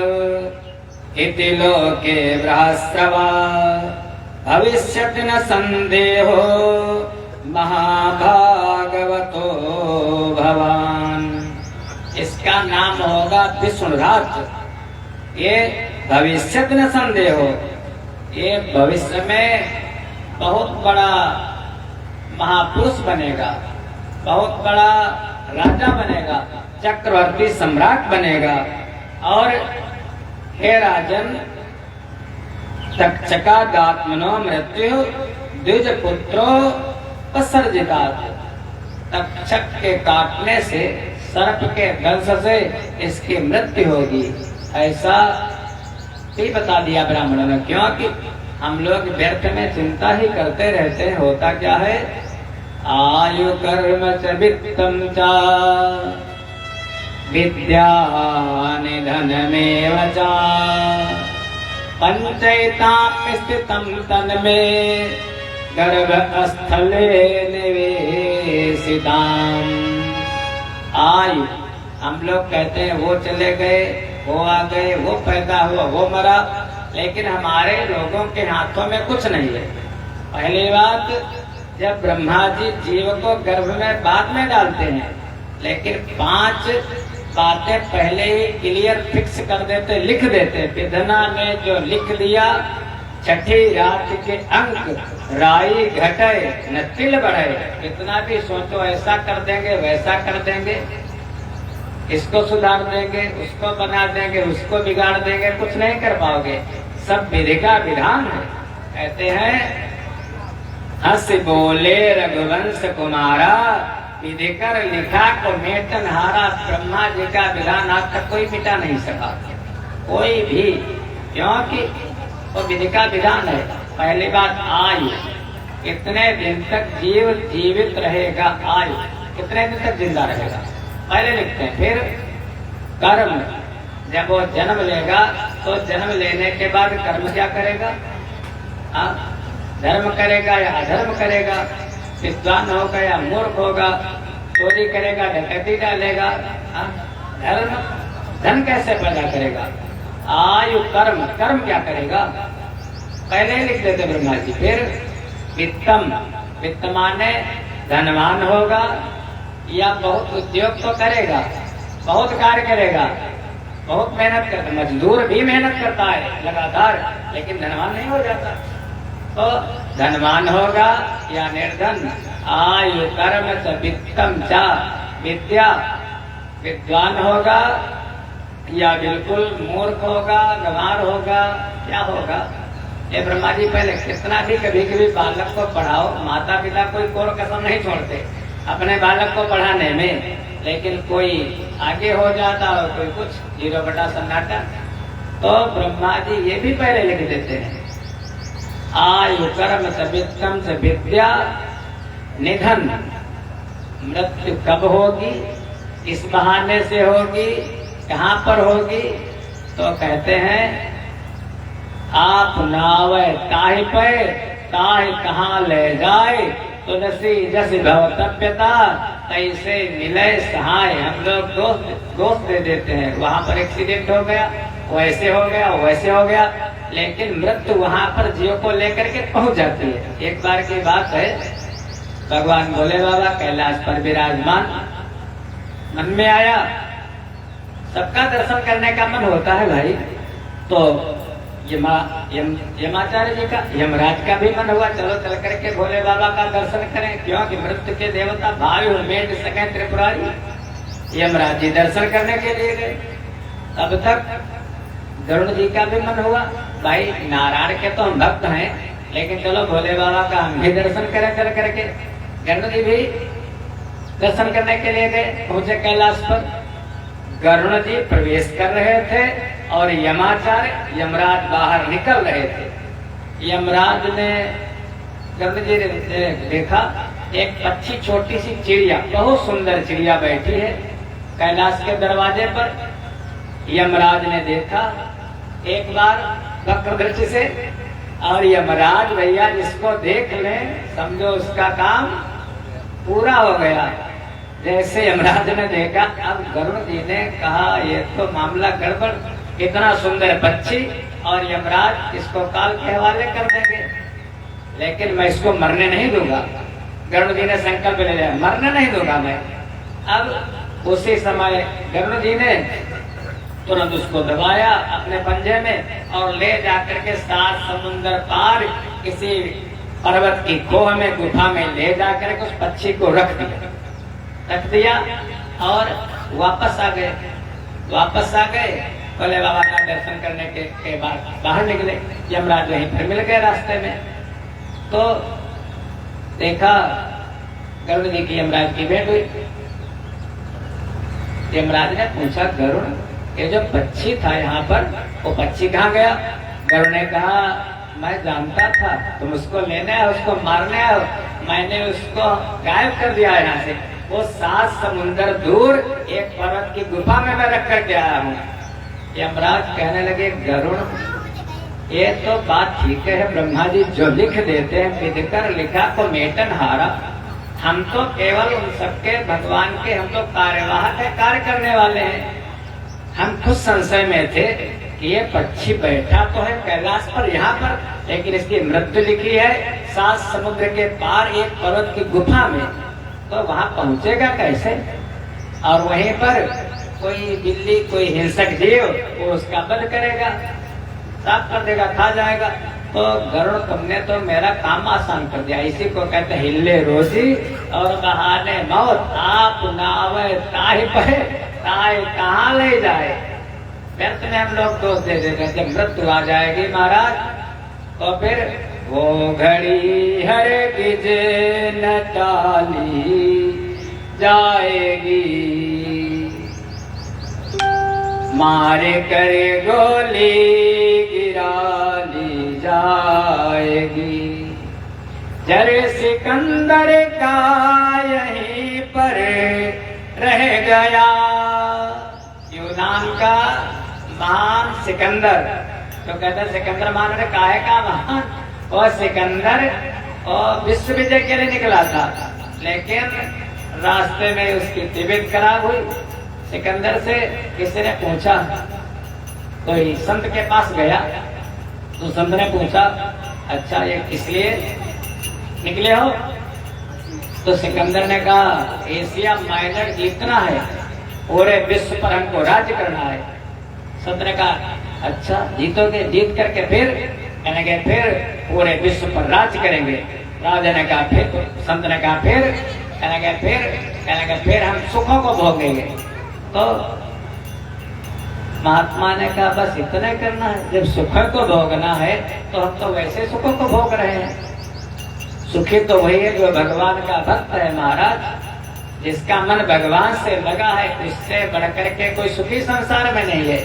इति लोके बृहस्रवा भविष्यति न संदेहो महाभागवतो भवान। इसका नाम होगा विष्णुराज। ये भविष्यति न संदेहो, ये भविष्य में बहुत बड़ा महापुरुष बनेगा, बहुत बड़ा राजा बनेगा, चक्रवर्ती सम्राट बनेगा। और हे राजन, तक्षकादात्मनो मृत्यु द्विज पुत्रो पसर्जितात्। तक्षक के काटने से, सर्प के दंश से इसकी मृत्यु होगी, ऐसा ही बता दिया ब्राह्मणों ने। क्योंकि हम लोग व्यर्थ में चिंता ही करते रहते हैं। होता क्या है, आयु कर्म च वित्तम च विद्या निधनमेव च पंचैतां स्थितं तन्मे गर्भस्थले निवेशितां। आयु, हम लोग कहते हैं वो चले गए, वो आ गए, वो पैदा हुआ, वो मरा, लेकिन हमारे लोगों के हाथों में कुछ नहीं है। पहली बात, जब ब्रह्मा जी जीव को गर्भ में बाद में डालते हैं, लेकिन 5 बातें पहले ही क्लियर फिक्स कर देते, लिख देते। विधना ने जो लिख दिया, छठी रात के अंक राई घटे न तिल बढ़े। कितना भी सोचो ऐसा कर देंगे, वैसा कर देंगे, इसको सुधार देंगे, उसको बना देंगे, उसको बिगाड़ देंगे, कुछ नहीं कर पाओगे। सब विधि का विधान है। कहते हैं, हंस बोले रघुवंश कुमारा विधि कर लिखा को मेटन हारा। ब्रह्मा जी का विधान आज तक कोई मिटा नहीं सका, कोई भी, क्योंकि वो विधि का विधान है। पहली बात, आयु, कितने दिन तक जीव जीवित रहेगा, आयु कितने दिन तक जिंदा रहेगा, पहले लिखते हैं। फिर कर्म, जब वो जन्म लेगा तो जन्म लेने के बाद कर्म क्या करेगा, धर्म करेगा या अधर्म करेगा, विद्वान होगा या मूर्ख होगा, चोरी करेगा, डकैती डालेगा, धर्म धन कैसे पैदा करेगा। आयु कर्म, कर्म क्या करेगा, पहले ही लिख देते ब्रह्मा जी। फिर वित्तम, वित्त माने धनवान होगा या बहुत उद्योग तो करेगा, बहुत कार्य करेगा, बहुत मेहनत करता। मजदूर भी मेहनत करता है लगातार, लेकिन धनवान नहीं हो जाता। तो धनवान होगा या निर्धन। आयु कर्म च वित्तम च विद्या, विद्वान होगा या बिल्कुल मूर्ख होगा, गंवार होगा, क्या होगा। ये ब्रह्मा जी पहले कितना भी कभी कभी बालक को पढ़ाओ, माता पिता कोई कोर कसम नहीं छोड़ते अपने बालक को पढ़ाने में, लेकिन कोई आगे हो जाता और कोई कुछ, 0 बटा सन्नाटा। तो ब्रह्मा जी ये भी पहले लिख देते हैं, आयु कर्म च वित्तम च विद्या निधन। मृत्यु कब होगी, इस बहाने से होगी, कहाँ पर होगी। तो कहते हैं, आप नावे ताहि पे ताहि कहाँ ले जाए, तुलसी जस भवतव्यता कैसे मिले सहाय। हम लोग दोस्त दे देते हैं, वहां पर एक्सीडेंट हो गया, वैसे हो गया, वैसे हो गया, लेकिन मृत्यु वहां पर जीव को लेकर के पहुंच जाती है। एक बार की बात है, भगवान भोले बाबा कैलाश पर विराजमान, मन में आया, सबका दर्शन करने का मन होता है भाई, तो यमाचार्य जी का, यमराज का भी मन हुआ, चलो चल करके भोले बाबा का दर्शन करें, क्योंकि मृत्यु के देवता भाई मेट सके त्रिपुरारी। यमराज जी दर्शन करने के लिए गए। तब तक गरुड़ जी का भी मन हुआ, भाई नारायण के तो हम भक्त हैं, लेकिन चलो भोले बाबा का हम भी दर्शन करें चल करके। गरुड़ जी भी दर्शन करने के लिए गए, पहुंचे कैलाश पर। गरुड़ जी प्रवेश कर रहे थे और यमाचार्य यमराज बाहर निकल रहे थे। यमराज ने गरुड़ जी ने देखा एक पक्षी, छोटी सी चिड़िया, बहुत सुंदर चिड़िया बैठी है कैलाश के दरवाजे पर। यमराज ने देखा एक बार वक्र दृष्टि से, और यमराज भैया जिसको देख लें समझो उसका काम पूरा हो गया। जैसे यमराज ने देखा, अब गरुड़ जी ने कहा ये तो मामला गड़बड़, इतना सुंदर पक्षी और यमराज इसको काल के हवाले कर देंगे, लेकिन मैं इसको मरने नहीं दूंगा। गरुड़ जी ने संकल्प ले लिया, मरने नहीं दूंगा मैं। अब उसी समय गरुड़ जी ने तुरंत उसको दबाया अपने पंजे में और ले जाकर के 7 समुंदर पार किसी पर्वत की गोह में, गुफा में ले जाकर के उस पक्षी को रख दिया और वापस आ गए। भोले बाबा का दर्शन करने के बाद बाहर निकले। यमराज वहीं फिर मिल गए रास्ते में, तो देखा गरुड़ जी की यमराज की भेंट हुई। यमराज ने पूछा, गरुड़ ये जो पक्षी था यहाँ पर, वो पक्षी कहाँ गया? गरुड़ ने कहा, मैं जानता था तुम उसको लेने आओ, उसको मारने आओ, मैंने उसको गायब कर दिया यहाँ से। वो 7 समुंदर दूर एक पर्वत की गुफा में मैं रख कर के आया हूँ। यमराज कहने लगे, गरुड़ ये तो बात ठीक है, ब्रह्मा जी जो लिख देते हैं विध कर लिखा को मेटन हारा। हम तो केवल उन सबके भगवान के, हम तो कार्यवाहक है, कार्य करने वाले हैं। हम खुद संशय में थे कि ये पक्षी बैठा तो है कैलाश पर यहाँ पर, लेकिन इसकी मृत्यु लिखी है 7 समुद्र के पार एक पर्वत की गुफा में, तो वहां पहुंचेगा कैसे? और वहीं पर कोई बिल्ली, कोई हिंसक जीव वो उसका वध करेगा, साफ कर देगा, खा जाएगा। तो गरुड़ तुमने तो मेरा काम आसान कर दिया। इसी को कहते हिले रोजी और बहाने मौत, आप नावे ताहि पे ताहि कहाँ ले जाए। व्यर्थ में हम लोग दोष दे देते, जब मृत्यु आ जाएगी महाराज तो फिर वो घड़ी हर गिज न टाली जाएगी, मारे करे गोली गिराली जाएगी। जरे सिकंदर का यहीं पर रह गया, यूनान का महान सिकंदर, तो कहते सिकंदर महान है, काहे का महान? और सिकंदर और विश्व विजय के लिए निकला था, लेकिन रास्ते में उसकी तबीयत खराब हुई। सिकंदर से किसी ने पूछा, कोई संत के पास गया तो संत ने पूछा, अच्छा ये किस लिए निकले हो? तो सिकंदर ने कहा, एशिया माइनर जीतना है, पूरे विश्व पर हमको राज्य करना है। संत ने कहा, अच्छा जीतोगे? जीत करके फिर? कहने के फिर पूरे विश्व पर राज्य करेंगे। राजा ने कहा फिर? संत ने कहा फिर? कहने के फिर हम सुखों को भोगेंगे। तो महात्मा ने कहा बस इतना ही करना है, जब सुखों को भोगना है तो हम तो वैसे सुखों को भोग रहे हैं। सुखी तो वही है जो भगवान का भक्त है महाराज, जिसका मन भगवान से लगा है, उससे बढ़कर के कोई सुखी संसार में नहीं है।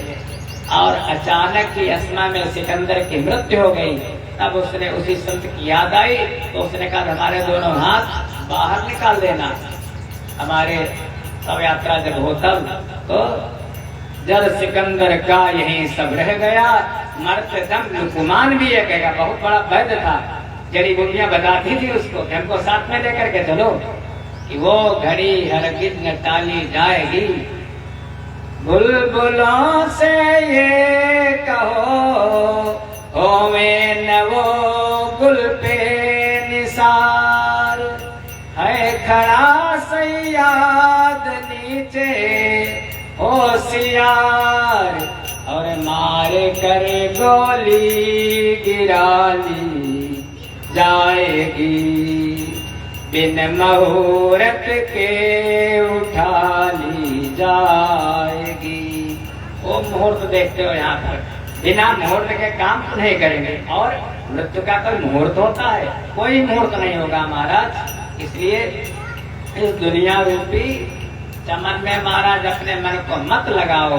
और अचानक ही अस्मा में सिकंदर की मृत्यु हो गई, तब उसने उसी संत की याद आई, तो उसने कहा हमारे दोनों हाथ बाहर निकाल देना। हमारे सब यात्रा जब हो तब तो जल सिकंदर का यही सब रह गया, मर्त दम लुकुमान भी ये कहेगा, बहुत बड़ा वैद्य था, जड़ी बूटियां बताती थी उसको, हमको साथ में लेकर के चलो कि वो घड़ी हरगिज न टाली जाएगी। बुलबुलों से ये कहो होवे न वो गुल पे निसार, है खड़ा सयाद नीचे होशियार, और मार कर गोली गिराली जाएगी, बिन मुहूर्त के उठा ली जाएगी। वो मुहूर्त देखते हो यहाँ पर, बिना मुहूर्त के काम नहीं करेंगे। और मृत्यु का कोई मुहूर्त होता है? कोई मुहूर्त नहीं होगा महाराज। इसलिए इस दुनिया रूपी चमन में महाराज अपने मन को मत लगाओ,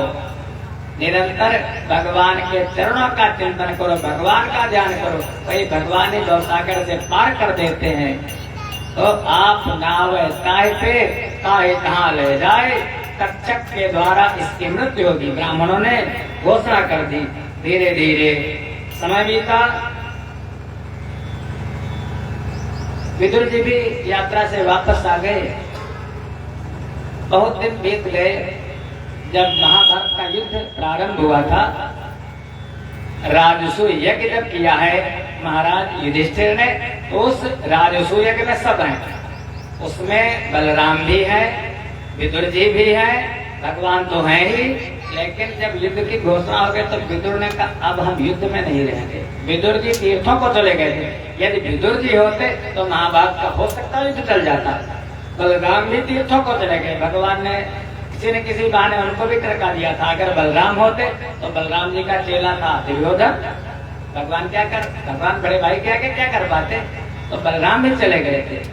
निरंतर भगवान के चरणों का चिंतन करो, भगवान का ध्यान करो। वही भगवान ही भवसागर से पार कर देते हैं। तो आप नाव ताय पे ताय कहाँ ले जाए, तक्षक के द्वारा इसकी मृत्यु होगी। ब्राह्मणों ने घोषणा कर दी। धीरे धीरे समय बीता। विदुर जी भी यात्रा से वापस आ गए। बहुत दिन बीत गए। जब महाभारत का युद्ध प्रारंभ हुआ था, राजसू यज्ञ जब किया है महाराज युधिष्ठिर ने, तो उस राजसू यज्ञ में सब हैं। उसमें बलराम भी है, विदुर जी भी है, भगवान तो हैं ही। लेकिन जब युद्ध की घोषणा हो गई तो विदुर ने कहा अब हम युद्ध में नहीं रहेंगे। विदुर जी तीर्थों को चले गए थे। यदि विदुर जी होते तो महाभारत का हो सकता युद्ध चल जाता। बलराम भी तीर्थों को चले गए। भगवान ने किसी न किसी बहाने उनको भी टरका दिया था। अगर बलराम होते तो बलराम जी का चेला था दुर्योधन, भगवान बड़े भाई के आगे क्या कर पाते, तो बलराम भी चले गए थे।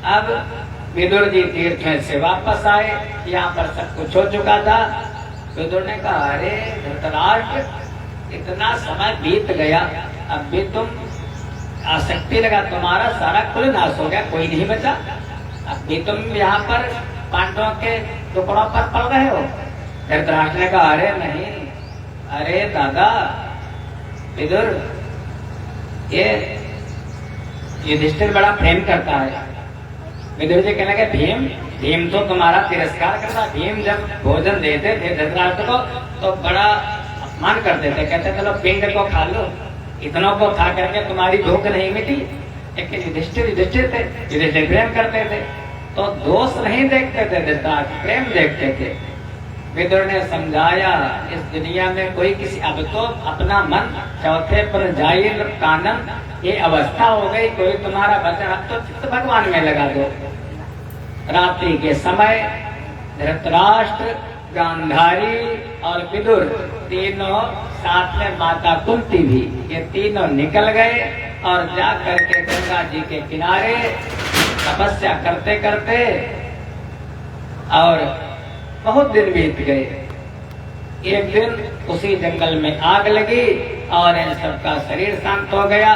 अब विदुर जी तीर्थ में से वापस आए। यहाँ पर सब कुछ हो चुका था। विदुर ने कहा अरे धृतराष्ट्र, इतना समय बीत गया, अब भी तुम आसक्ति लगा, तुम्हारा सारा कुल नाश हो गया, कोई नहीं बचा। अब भी तुम यहाँ पर पांडवों के टुकड़ों पर पड़ रहे हो। धृतराष्ट्र ने कहा अरे नहीं, अरे दादा विदुर, ये युधिष्ठिर बड़ा प्रेम करता है। विदुर जी कहने लगे भीम तो तुम्हारा तिरस्कार करता। भीम जब भोजन देते थे धृतराष्ट्र को तो बड़ा अपमान करते थे, कहते चलो पिंड को खा लो, इतनों को खा करके तुम्हारी भूख नहीं मिटी। लेकिन युधिष्ठिर थे, युधिष्ठिर प्रेम करते थे, तो दोष नहीं देखते थे धृतराष्ट्र, प्रेम देखते थे। विदुर ने समझाया इस दुनिया में कोई किसी, अब तो अपना मन चौथे पर जाइल कानन, ये अवस्था हो गई। कोई तुम्हारा वचन अब तो चित्त भगवान में लगा दो। रात्रि के समय धृतराष्ट्र, गांधारी और विदुर तीनों साथ में माता कुंती भी, ये तीनों निकल गए और जा करके गंगा जी के किनारे तपस्या करते करते और बहुत दिन बीत गए। एक दिन उसी जंगल में आग लगी और इन सबका शरीर शांत हो गया।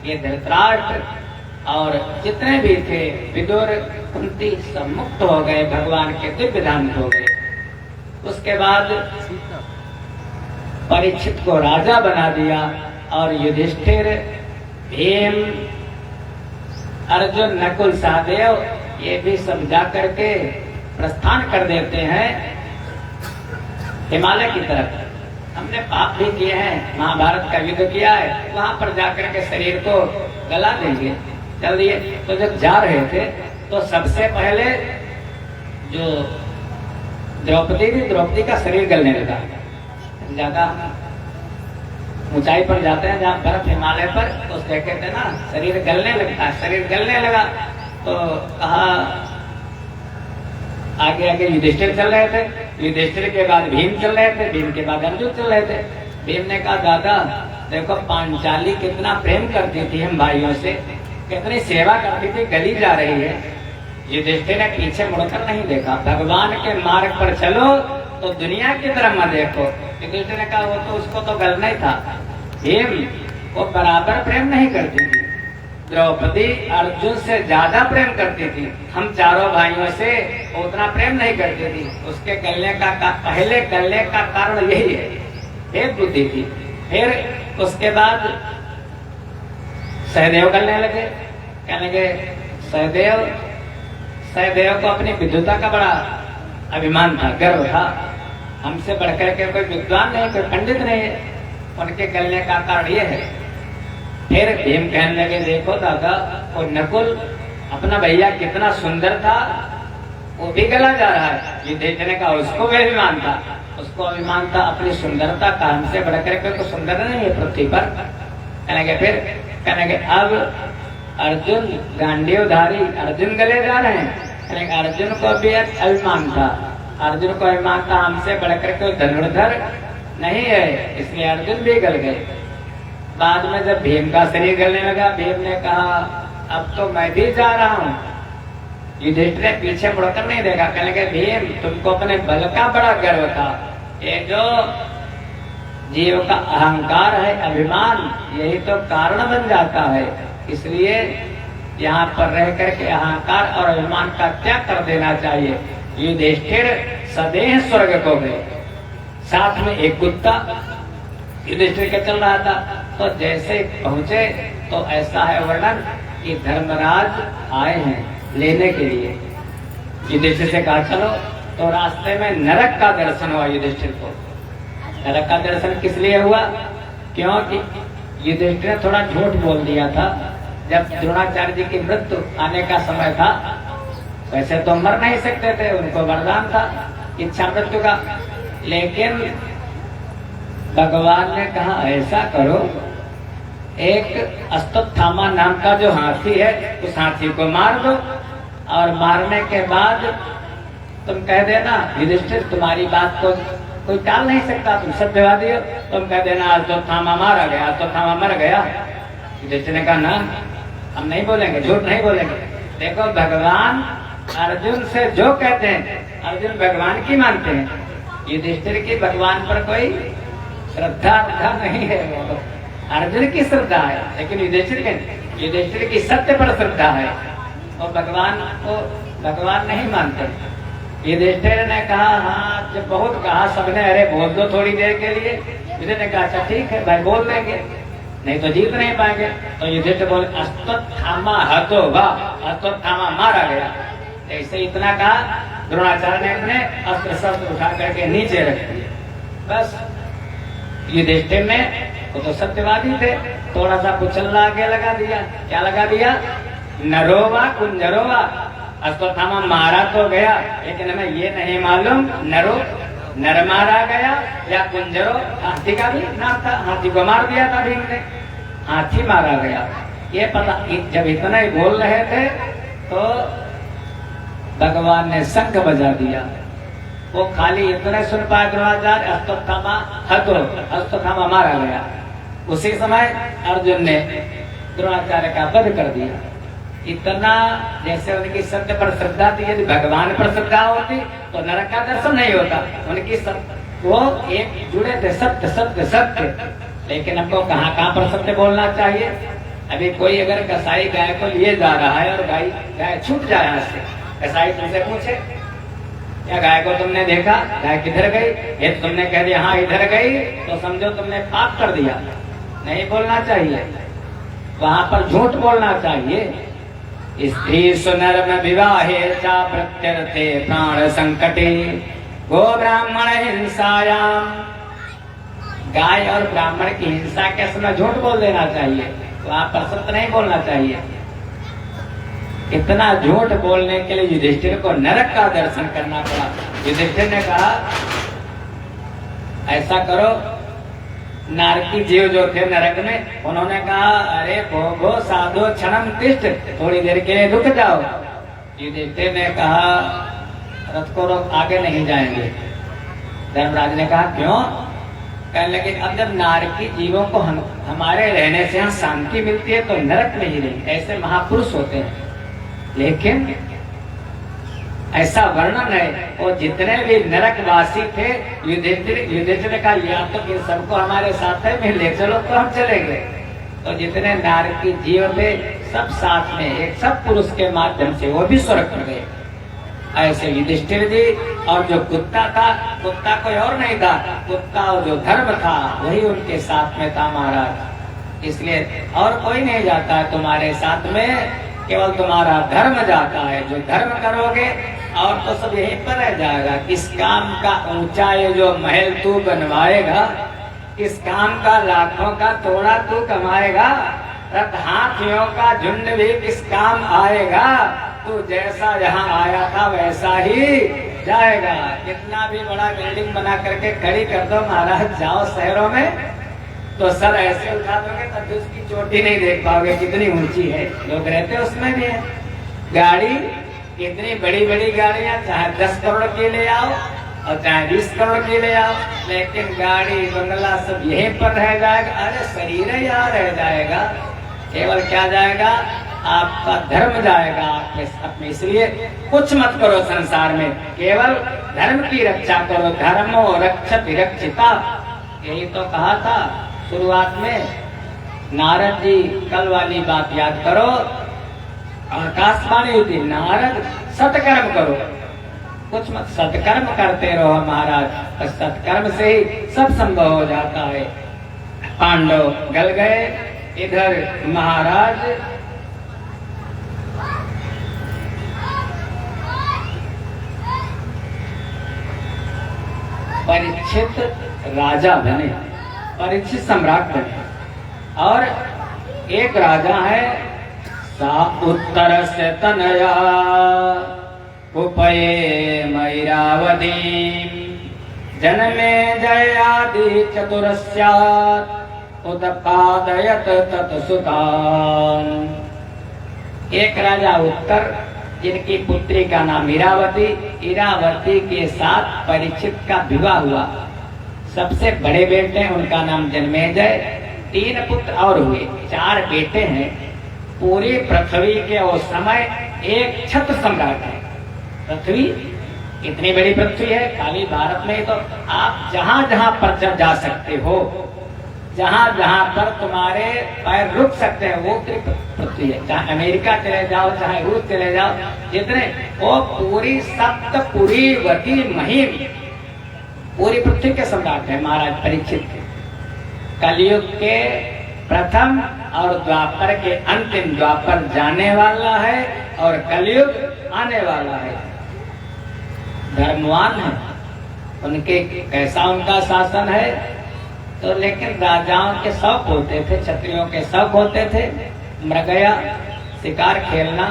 ये धृतराष्ट्र और जितने भी थे, विदुर, कुंती, सब मुक्त हो गए, भगवान के दिव्य धाम हो गए। उसके बाद परीक्षित को राजा बना दिया और युधिष्ठिर, भीम, अर्जुन, नकुल, सहदेव ये भी सब जा करके प्रस्थान कर देते हैं हिमालय की तरफ। हमने पाप भी किए हैं, महाभारत का युद्ध किया है, वहां पर जाकर के शरीर को गला देंगे, चल दिए। तो जब जा रहे थे तो सबसे पहले जो द्रौपदी का शरीर गलने लगा। ज्यादा ऊंचाई पर जाते हैं जहाँ बर्फ हिमालय पर, तो देखे थे ना शरीर गलने लगता है। शरीर गलने लगा तो कहा, आगे आगे युधिष्ठिर चल रहे थे, युधिष्ठिर के बाद भीम चल रहे थे, भीम के बाद अर्जुन चल रहे थे। भीम ने कहा दादा देखो पांचाली कितना प्रेम करती थी हम भाइयों से, कितनी सेवा करती थी, गली जा रही है। युधिष्ठिर ने पीछे मुड़कर नहीं देखा। भगवान के मार्ग पर चलो तो दुनिया की तरफ मत देखो। युधिष्ठिर ने कहा वो तो उसको तो गलना ही था। भीम वो बराबर प्रेम नहीं करती थी, द्रौपदी अर्जुन से ज्यादा प्रेम करती थी, हम चारों भाइयों से उतना प्रेम नहीं करती थी। उसके गलने का पहले गलने का कारण यही है, एक बुद्धि थी। फिर उसके बाद सहदेव गलने लगे, कहने लगे सहदेव को अपनी विद्वता का बड़ा अभिमान था, गर्व था, हमसे बढ़कर के कोई विद्वान नहीं, कोई पंडित नहीं है। उनके गलने का कारण ये है। फिर भीम कहने लगे, देखो दादा, वो नकुल अपना भैया कितना सुंदर था, वो भी गला जा रहा है। ये देखने का उसको भी अभिमान था, उसको अभिमान था अपनी सुंदरता का, हमसे बढ़कर के तो सुंदर नहीं है पृथ्वी पर। कहने के फिर कहने के अब अर्जुन गांडीवधारी, अर्जुन गले जा रहे हैं। कहने के अर्जुन को भी अभिमान था, अर्जुन को अभिमान था हमसे बढ़कर के धनुर्धर नहीं है, इसलिए अर्जुन भी गल गए। बाद में जब भीम का शरीर गलने लगा, भीम ने कहा अब तो मैं भी जा रहा हूँ। युधिष्ठिर ने पीछे मुड़कर नहीं देखा। कहने के भीम, तुमको अपने बल का बड़ा गर्व था, ये जो जीव का अहंकार है, अभिमान, यही तो कारण बन जाता है। इसलिए यहाँ पर रह करके अहंकार और अभिमान का त्याग कर देना चाहिए। युधिष्ठिर सदैव स्वर्ग को गए, साथ में एक कुत्ता युधिष्ठिर के चल रहा था। तो जैसे पहुंचे तो ऐसा है वर्णन कि धर्मराज आए हैं लेने के लिए। युधिष्ठिर से कहा चलो, तो रास्ते में नरक का दर्शन हुआ युधिष्ठिर को। नरक का दर्शन किस लिए हुआ? क्योंकि युधिष्ठिर ने थोड़ा झूठ बोल दिया था। जब द्रोणाचार्य जी की मृत्यु आने का समय था, वैसे तो मर नहीं सकते थे, उनको वरदान था इच्छा मृत्यु का, लेकिन भगवान ने कहा ऐसा करो, एक अश्वत्थामा नाम का जो हाथी है उस हाथी को मार दो, और मारने के बाद तुम कह देना युधिष्ठिर तुम्हारी बात को कोई टाल नहीं सकता, तुम सत्यवादी हो, तुम कह देना अश्वत्थामा मारा गया, अश्वत्थामा मर गया। युधिष्ठिर ने कहा ना, हम नहीं बोलेंगे, झूठ नहीं बोलेंगे। देखो भगवान अर्जुन से जो कहते हैं अर्जुन भगवान की मानते हैं, युधिष्ठिर की भगवान पर कोई श्रद्धा नहीं है। अर्जुन की श्रद्धा है, लेकिन युधिष्ठिर की सत्य पर श्रद्धा है, और भगवान को भगवान नहीं मानते। युधिष्ठिर ने कहा हाँ, जब बहुत कहा सबने, अरे बोल दो थोड़ी देर के लिए। युधिष्ठिर ने कहा अच्छा ठीक है भाई, बोल देंगे, नहीं तो जीत नहीं पाएंगे। तो युधिष्ठिर बोले अश्वत्थामा हतो वा, अश्वत्थामा मारा गया। ऐसे इतना कहा, द्रोणाचार्य ने अपने अस्त्र शस्त्र उठा करके नीचे रख दिए। बस युधिष्ठिर ने, वो तो सत्यवादी थे, थोड़ा सा कुचलना आगे लगा दिया। क्या लगा दिया? नरोवा कुंजरोवा, अश्वत्थामा मारा तो गया, लेकिन हमें ये नहीं मालूम नर मारा गया या कुंजरो, हाथी का भी नाम था, हाथी को मार दिया था भीम ने, हाथी मारा गया। ये पता, जब इतना ही बोल रहे थे तो भगवान ने शंख बजा दिया। वो खाली इतने सुन पाए द्रोणाचार्य, अश्वत्थामा हतो, अश्वत्थामा मारा गया। उसी समय अर्जुन ने द्रोणाचार्य का वध कर दिया। इतना जैसे उनकी सत्य पर श्रद्धा थी, यदि भगवान पर श्रद्धा होती तो नरक का दर्शन नहीं होता। उनकी वो एक जुड़े थे, सत्य सत्य सत्य। लेकिन हमको कहाँ कहाँ पर सत्य बोलना चाहिए। अभी कोई अगर कसाई गाय को लिए जा रहा है और गाय छूट जाए यहाँ से, कसाई तुमसे पूछे या गाय को तुमने देखा, गाय किधर गई, ये तुमने कह दिया हाँ इधर गई, तो समझो तुमने पाप कर दिया। नहीं बोलना चाहिए, वहां पर झूठ बोलना चाहिए। स्त्री सुनर्म विवाहे चा प्रत्यर्थे प्राण संकटे गो ब्राह्मण हिंसायाम। गाय और ब्राह्मण की हिंसा के समय झूठ बोल देना चाहिए, वहां पर सत्य नहीं बोलना चाहिए। इतना झूठ बोलने के लिए युधिष्ठिर को नरक का दर्शन करना पड़ा। युधिष्ठिर ने कहा ऐसा करो, नारकी जीव जो थे नरक में, उन्होंने कहा अरे भोगो साधो क्षणम तिष्ठ, थोड़ी देर के लिए रुक जाओ। युधिष्ठिर ने कहा रथ को रोक, आगे नहीं जाएंगे। धर्मराज ने कहा क्यों? कहने लगे अब जब नारकी जीवों को हमारे रहने से यहाँ शांति मिलती है तो नरक में ही नहीं, ऐसे महापुरुष होते हैं। लेकिन ऐसा वर्णन है, वो जितने भी नरकवासी थे, युधिष्ठिर का या तो कि सबको हमारे साथ में ले चलो तो हम चलेंगे। तो जितने नारकी जीव थे सब साथ में, एक सब पुरुष के माध्यम से वो भी स्वर्ग पर गए। ऐसे युधिष्ठिर जी, और जो कुत्ता था, कुत्ता कोई और नहीं था, कुत्ता और जो धर्म था वही उनके साथ में था महाराज। इसलिए और कोई नहीं जाता है तुम्हारे साथ में, केवल तुम्हारा धर्म जाता है। जो धर्म करोगे और तो सब यहीं पर रह जाएगा। किस काम का ऊंचा ये जो महल तू बनवाएगा, इस काम का लाखों का तोड़ा तू कमाएगा, रथ हाथियों का झुंड भी किस काम आएगा, तू जैसा यहाँ आया था वैसा ही जाएगा। कितना भी बड़ा बिल्डिंग बना करके खड़ी कर दो महाराज, जाओ शहरों में तो सर ऐसे उठा दोगे तब भी उसकी चोटी नहीं देख पाओगे, कितनी ऊंची है। लोग रहते उसमें भी है। गाड़ी, इतनी बड़ी बड़ी गाड़ियां, चाहे 10 करोड़ की ले आओ और चाहे 20 करोड़ की ले आओ, लेकिन गाड़ी बंगला सब यहीं पर रह जाएगा। अरे शरीर यहाँ रह जाएगा, केवल क्या जाएगा, आपका धर्म जाएगा अपने। इसलिए कुछ मत करो संसार में, केवल धर्म की रक्षा करो। धर्मो रक्षति रक्षिता, यही तो कहा था शुरुआत में। नारद जी, कल वाली बात याद करो, आकाशवाणी हुई, नारद सत्कर्म करो, कुछ मत, सत्कर्म करते रहो महाराज। सत्कर्म से ही सब संभव हो जाता है। पांडव गल गए, इधर महाराज परीक्षित राजा बने, परीक्षित सम्राट बने। और एक राजा है, सा उत्तर से तनया उपये मैरावती, जन्मे जयादि चतुरस्यात् उत्पादयत तत्सुतान्। एक राजा उत्तर, जिनकी पुत्री का नाम इरावती, इरावती के साथ परीक्षित का विवाह हुआ। सबसे बड़े बेटे उनका नाम जन्मेजय, 3 पुत्र और हुए, 4 बेटे हैं। पूरी पृथ्वी के उस समय एक छत्र सम्राट है। पृथ्वी इतनी बड़ी पृथ्वी है, खाली भारत में ही तो आप जहां जहां पर जा सकते हो, जहां जहां पर तुम्हारे पैर रुक सकते हैं, वो पृथ्वी है। चाहे अमेरिका चले जाओ, चाहे रूस चले जाओ, जितने, वो पूरी सप्तपुरी वती महिम पूरी पृथ्वी के सम्राट है महाराज परीक्षित के। कलयुग के प्रथम और द्वापर के अंतिम, द्वापर जाने वाला है और कलयुग आने वाला है। धर्मवान है, उनके कैसा उनका शासन है तो, लेकिन राजाओं के शौक होते थे, क्षत्रियों के शौक होते थे, मृगया, शिकार खेलना,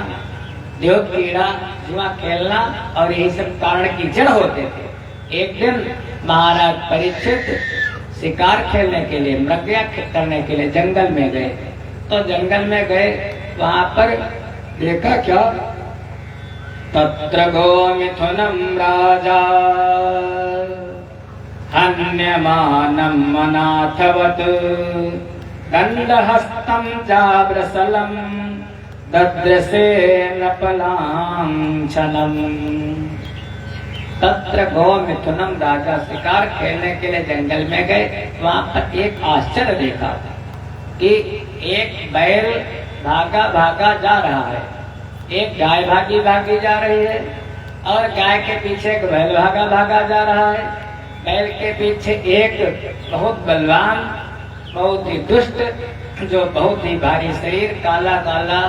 देव कीड़ा, जुआ खेलना, और यही सब कारण की जड़ होते थे। एक दिन महाराज परीक्षित शिकार खेलने के लिए, मृगया करने के लिए जंगल में गए। तो जंगल में गए, वहां पर देखा क्या, तत्र गोमिथुनम राजा हन्यमानम अनाथवत् दंडहस्तं चाव्रसलं दद्रसे नपलांछनम्। तत्र गोमिथुनम, राजा शिकार खेलने के लिए जंगल में गए। वहां पर एक आश्चर्य देखा कि एक बैल भागा भागा जा रहा है, एक गाय भागी भागी जा रही है, और गाय के पीछे एक बैल भागा भागा जा रहा है। बैल के पीछे एक बहुत बलवान, बहुत ही दुष्ट, जो बहुत ही भारी शरीर, काला काला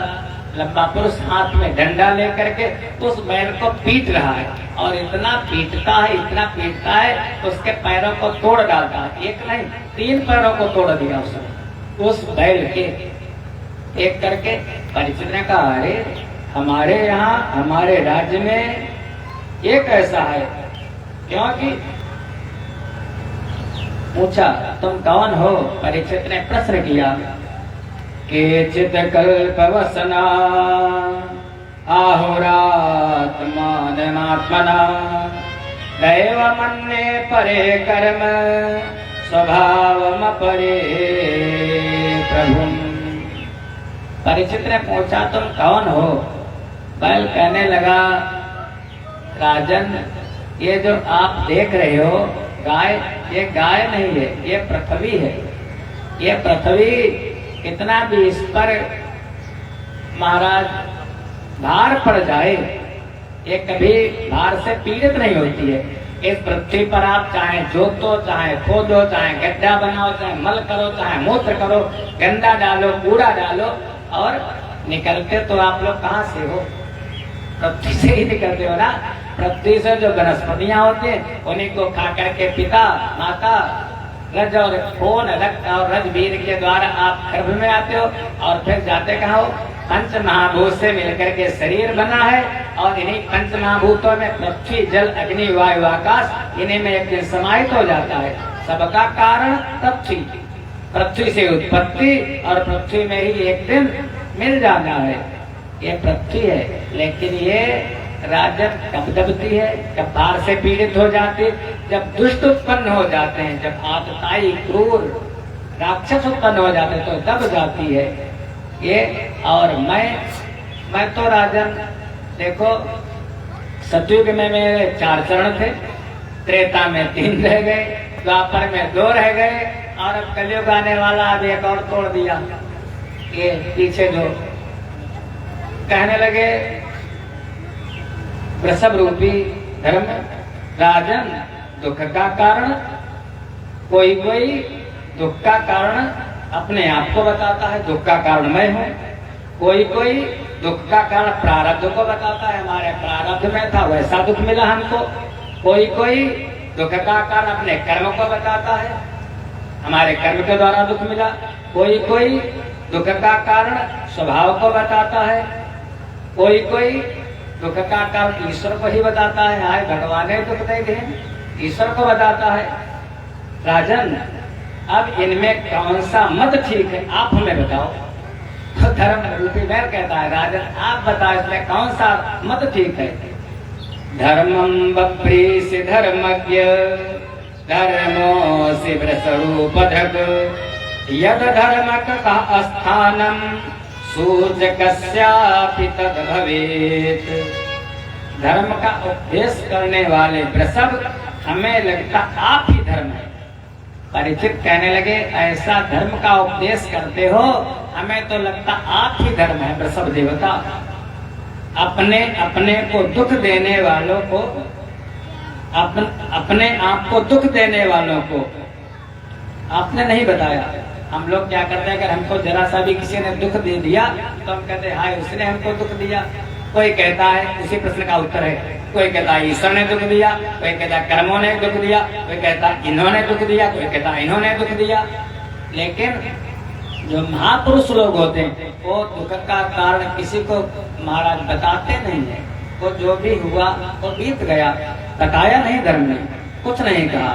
लंबा पुरुष, हाथ में डंडा लेकर के उस बैल को पीट रहा है। और इतना पीटता है, इतना पीटता है, उसके पैरों को तोड़ डालता है। एक नहीं, 3 पैरों को तोड़ दिया उसने, उस बैल के एक करके। परीक्षित ने कहा, अरे हमारे यहाँ, हमारे राज्य में ये कैसा है? क्योंकि पूछा, तुम कौन हो? परीक्षित ने प्रश्न किया। केचित् कल्पवसना आहुरात्मानमात्मना दैवमन्ये परे कर्म स्वभावमपरे प्रभुम्। परीक्षित ने पूछा, तुम कौन हो? बैल कहने लगा, राजन, ये जो आप देख रहे हो गाय, ये गाय नहीं है, ये पृथ्वी है। ये पृथ्वी कितना भी इस पर महाराज भार पड़ जाए, ये कभी भार से पीड़ित नहीं होती है। इस पृथ्वी पर आप चाहे जोतो, चाहे खोदो, चाहे गड्ढा बनाओ, चाहे मल करो, चाहे मूत्र करो, गंदा डालो, कूड़ा डालो, और निकलते तो आप लोग कहाँ से हो? पृथ्वी से ही निकलते हो ना। पृथ्वी से जो वनस्पतियां होती हैं, उन्हीं को खा करके पिता माता रज और खून रक्त और रज वीर के द्वारा आप गर्भ में आते हो और फिर जाते कहाँ हो? पंच महाभूत से मिलकर के शरीर बना है और इन्हीं पंच महाभूतों में पृथ्वी जल अग्नि वायु आकाश इन्हीं में एक दिन समाहित हो जाता है। सबका कारण पृथ्वी, पृथ्वी से उत्पत्ति और पृथ्वी में ही एक दिन मिल जाना है। ये पृथ्वी है, लेकिन ये राजन कब दबती है? जब बाहर से पीड़ित हो जाती, जब दुष्ट उत्पन्न हो जाते हैं, जब आतताई क्रूर राक्षस उत्पन्न हो जाते हैं तो दब जाती है ये। और मैं तो राजन देखो, सतयुग में मेरे 4 चरण थे, त्रेता में 3 रह गए, द्वापर में 2 रह गए और अब कलयुग आने वाला अब एक और तोड़ दिया। ये पीछे जो कहने लगे वृषभ रूपी धर्म राजन दुख का कारण, कोई कोई दुख का कारण अपने आप को बताता है, दुख का कारण मैं हूँ। कोई कोई दुख का कारण प्रारब्ध को बताता है, हमारे प्रारब्ध में था वैसा दुख मिला हमको। कोई कोई दुख का कारण अपने कर्म को बताता है, हमारे कर्म के द्वारा दुख मिला। कोई कोई दुख का कारण स्वभाव को बताता है, कोई कोई दुख का कारण ईश्वर को ही बताता है, हाय भगवान ने दुख दे दिए, ईश्वर को बताता है। राजन अब इनमें कौन सा मत ठीक है, आप हमें बताओ। तो धर्म रूपी बैल कहता है राजन आप बताओ इसमें कौन सा मत ठीक है। धर्मम बप्रीस धर्मज्ञ धर्मो शिवर स्वरूप धग यद धर्मक का स्थानम सूचकस्यापि तद भवेत। धर्म का उपदेश करने वाले वृषभ हमें लगता आप ही धर्म है। परीक्षित कहने लगे ऐसा धर्म का उपदेश करते हो, हमें तो लगता आप ही धर्म है वृषभ देवता। अपने अपने को दुख देने वालों को, अपने आप को दुख देने वालों को आपने नहीं बताया। हम लोग क्या करते हैं, अगर हमको जरा सा भी किसी ने दुख दे दिया तो हम कहते हैं हाय उसने हमको दुख दिया। कोई कहता है, उसी प्रश्न का उत्तर है, कोई कहता है ईश्वर ने दुख दिया, कोई कहता है कर्मों ने दुख दिया, कोई कहता है इन्होंने दुख दिया, कोई कहता है इन्होंने दुख दिया। लेकिन जो महापुरुष लोग होते हैं वो दुख का कारण किसी को महाराज बताते नहीं है। वो जो भी हुआ वो बीत गया, बताया नहीं, धर्म ने कुछ नहीं कहा।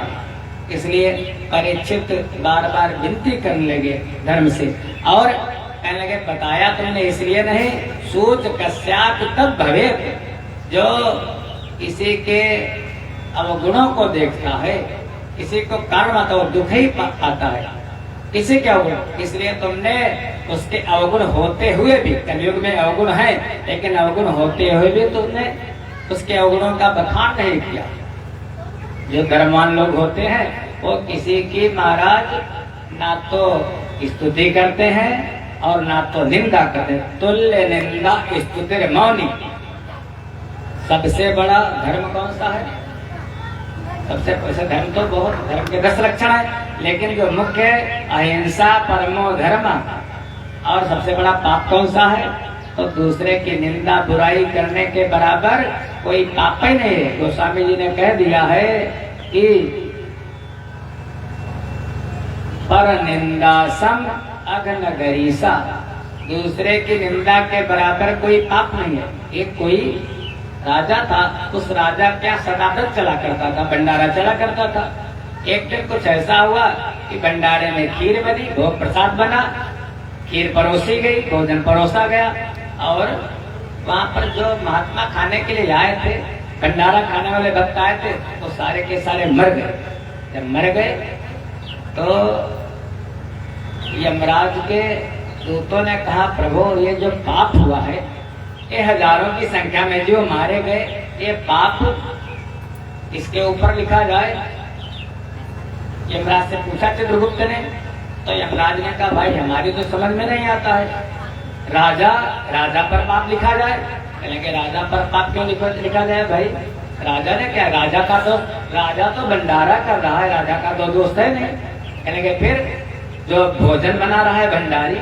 इसलिए परीक्षित बार बार विनती करने लगे धर्म से और कहने लगे बताया तुमने इसलिए नहीं, सूच कस्याप तब भवे। जो किसी के अवगुणों को देखता है, किसी को कारण तो दुख ही पाता है, किसी के अवगुण, इसलिए तुमने उसके अवगुण होते हुए भी, कलयुग में अवगुण है लेकिन अवगुण होते हुए भी तुमने उसके अवगुणों का बखान नहीं किया। जो धर्मवान लोग होते हैं वो किसी की महाराज ना तो स्तुति करते हैं और ना तो निंदा करते हैं। तुल्य निंदा स्तुति मौनी। सबसे बड़ा धर्म कौन सा है? सबसे वैसे धर्म तो बहुत, धर्म के 10 लक्षण है, लेकिन जो मुख्य है अहिंसा परमो धर्म। और सबसे बड़ा पाप कौन सा है? तो दूसरे की निंदा बुराई करने के बराबर कोई पाप ही नहीं है। गोस्वामी जी ने कह दिया है कि पर निंदा सम अघन गरीसा, दूसरे की निंदा के बराबर कोई पाप नहीं है। एक कोई राजा था, उस राजा क्या सदाव्रत चला करता था, भंडारा चला करता था। एक दिन कुछ ऐसा हुआ कि भंडारे में खीर बनी, भोग प्रसाद बना, खीर परोसी गई, भोजन परोसा गया और वहाँ पर जो महात्मा खाने के लिए आए थे, भंडारा खाने वाले भक्त आए थे, तो सारे के सारे मर गए। जब मर गए तो यमराज के दूतों ने कहा प्रभु ये जो पाप हुआ है, ये हजारों की संख्या में जो मारे गए, ये पाप इसके ऊपर लिखा जाए। यमराज से पूछा चित्रगुप्त ने, तो यमराज ने कहा भाई हमारी तो समझ में नहीं आता है, राजा पर पाप लिखा जाए। कहेंगे राजा पर पाप क्यों लिखा जाए भाई? राजा ने क्या, राजा तो भंडारा कर रहा है, राजा का तो दोस्त है नहीं। कहेंगे फिर जो भोजन बना रहा है भंडारी,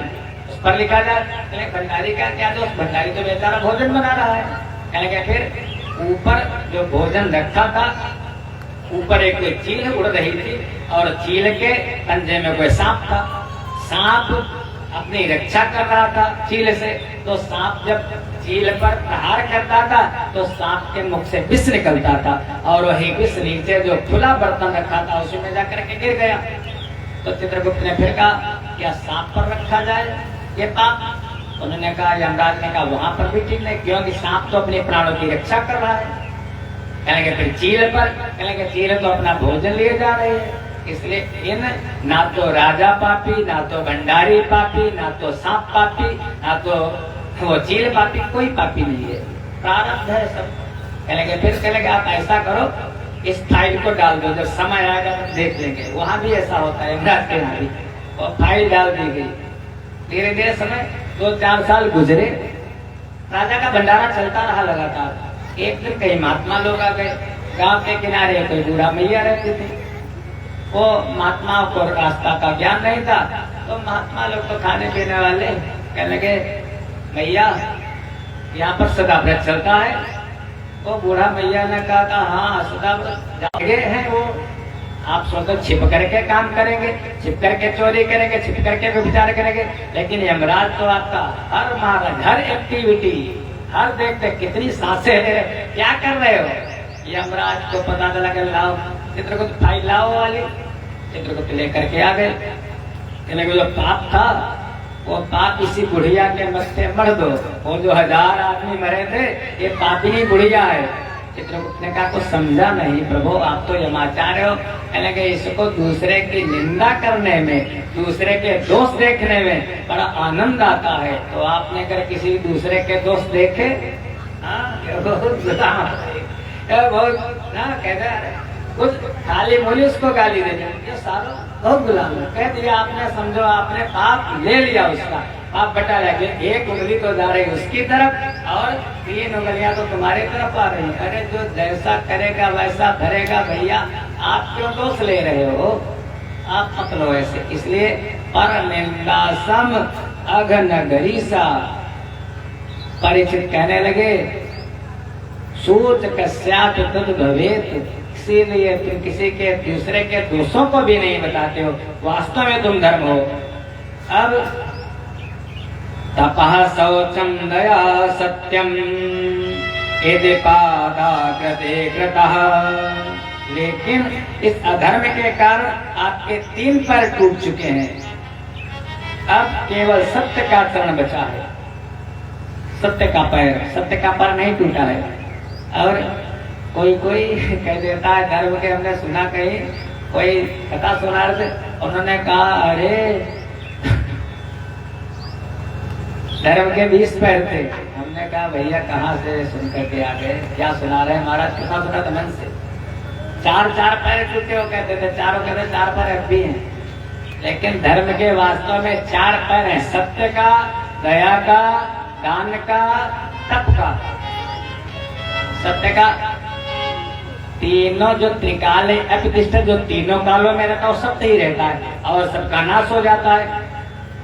उस पर लिखा जाए। कहेंगे भंडारी का क्या दोस्त, भंडारी तो बेचारा भोजन बना रहा है। कहेंगे फिर ऊपर जो भोजन रखा था ऊपर एक कोई चील उड़ रही थी और चील के पंजे में कोई सांप था। सांप अपनी रक्षा कर रहा था चील से। तो सांप जब चील पर प्रहार करता था तो सांप के मुख से विष निकलता था और वही विष नीचे जो खुला बर्तन रखा था उसी में जाकर के गिर गया। तो चित्रगुप्त ने फिर कहा क्या सांप पर रखा जाए ये पाप? उन्होंने कहा, यमराज ने कहा वहां पर भी ठीक नहीं, क्योंकि सांप तो अपने प्राणों की रक्षा कर रहा है। कहेंगे फिर चील पर, कहेंगे चील तो अपना भोजन लिए जा रही है। इसलिए इन ना तो राजा पापी, ना तो भंडारी पापी, ना तो सांप पापी, ना तो वो चील पापी, कोई पापी नहीं है, प्रारब्ध है सब। कहेंगे फिर कहेंगे आप ऐसा करो, इस फाइल को डाल दो, जब समय आएगा तब देख लेंगे। वहां भी ऐसा होता है, यमराज के यहाँ भी। और फाइल डाल दी गई। धीरे धीरे समय 2-4 साल गुजरे, राजा का भंडारा चलता रहा लगातार। एक दिन कई महात्मा लोग आ गए। गांव के किनारे कोई बूढ़ा मैया रहती थी। वो महात्माओं को रास्ता का ज्ञान नहीं था, तो महात्मा लोग तो खाने पीने वाले कहने लगे, मैया यहाँ पर सदा व्रत चलता है। वो बूढ़ा मैया ने कहा था, हाँ सदा व्रत हैं वो, आप सोचो छिप करके काम करेंगे, छिप करके चोरी करेंगे, छिप करके व्यभिचार करेंगे, लेकिन यमराज तो आपका हर महाराज हर एक्टिविटी, हर देखते कितनी सांसें ले रहे, क्या कर रहे हो। यमराज को पता चला कि लाओ चित्रगुप्त फाइल लाओ वाली। चित्रगुप्त लेकर के आ गए। कहने जो पाप था वो पाप इसी बुढ़िया के मत्थे मर दो। वो जो 1000 आदमी मरे थे ये पापिनी बुढ़िया है। चित्रगुप्त ने कहा कुछ समझा नहीं प्रभु, आप तो यमाचार्य हो। कहने के इसको दूसरे की निंदा करने में, दूसरे के दोष देखने में बड़ा आनंद आता है। तो आपने अगर किसी दूसरे के दोष देखे, बहुत कहते कुछ खाली बोली उसको गाली दे ये सारा बहुत गुलाम है। कह दिया आपने, समझो आपने पाप ले लिया, उसका पाप बटा लगे। एक उंगली तो जा रही उसकी तरफ और 3 उंगलियां तो तुम्हारी तरफ आ रही। अरे जो जैसा करेगा वैसा भरेगा भैया, आप क्यों दोष ले रहे हो? आप मत लो ऐसे। इसलिए पर निंदा सम अघनगरीसा। परीक्षित कहने लगे सूत कस्यात तद भवेत। इसीलिए तुम किसी के दूसरे के दोषों को भी नहीं बताते हो, वास्तव में तुम धर्म हो। अब तपः शौचम दया सत्यम यदि पादाकृते कृतः। लेकिन इस अधर्म के कारण आपके 3 पैर टूट चुके हैं। अब केवल सत्य का चरण बचा है, सत्य का पैर, सत्य का पैर नहीं टूटा है। और कोई कह देता है धर्म के, हमने सुना कहीं कोई कथा सुना रहे थे, उन्होंने कहा अरे धर्म के 20 पैर थे। हमने कहा भैया कहाँ से सुन करके आ गए, क्या सुना रहे हैं महाराज? कितना सुना था मन से। 4 पैर टूटे हो कहते थे, चारों कहते 4 पैर अब भी हैं। लेकिन धर्म के वास्तव में 4 पैर हैं, सत्य का, दया का, दान का, तप का। सत्य का तीनों जो त्रिकाल अप्रतिष्ठा जो तीनों कालों में रहता है वो सत्य ही रहता है और सबका नाश हो जाता है।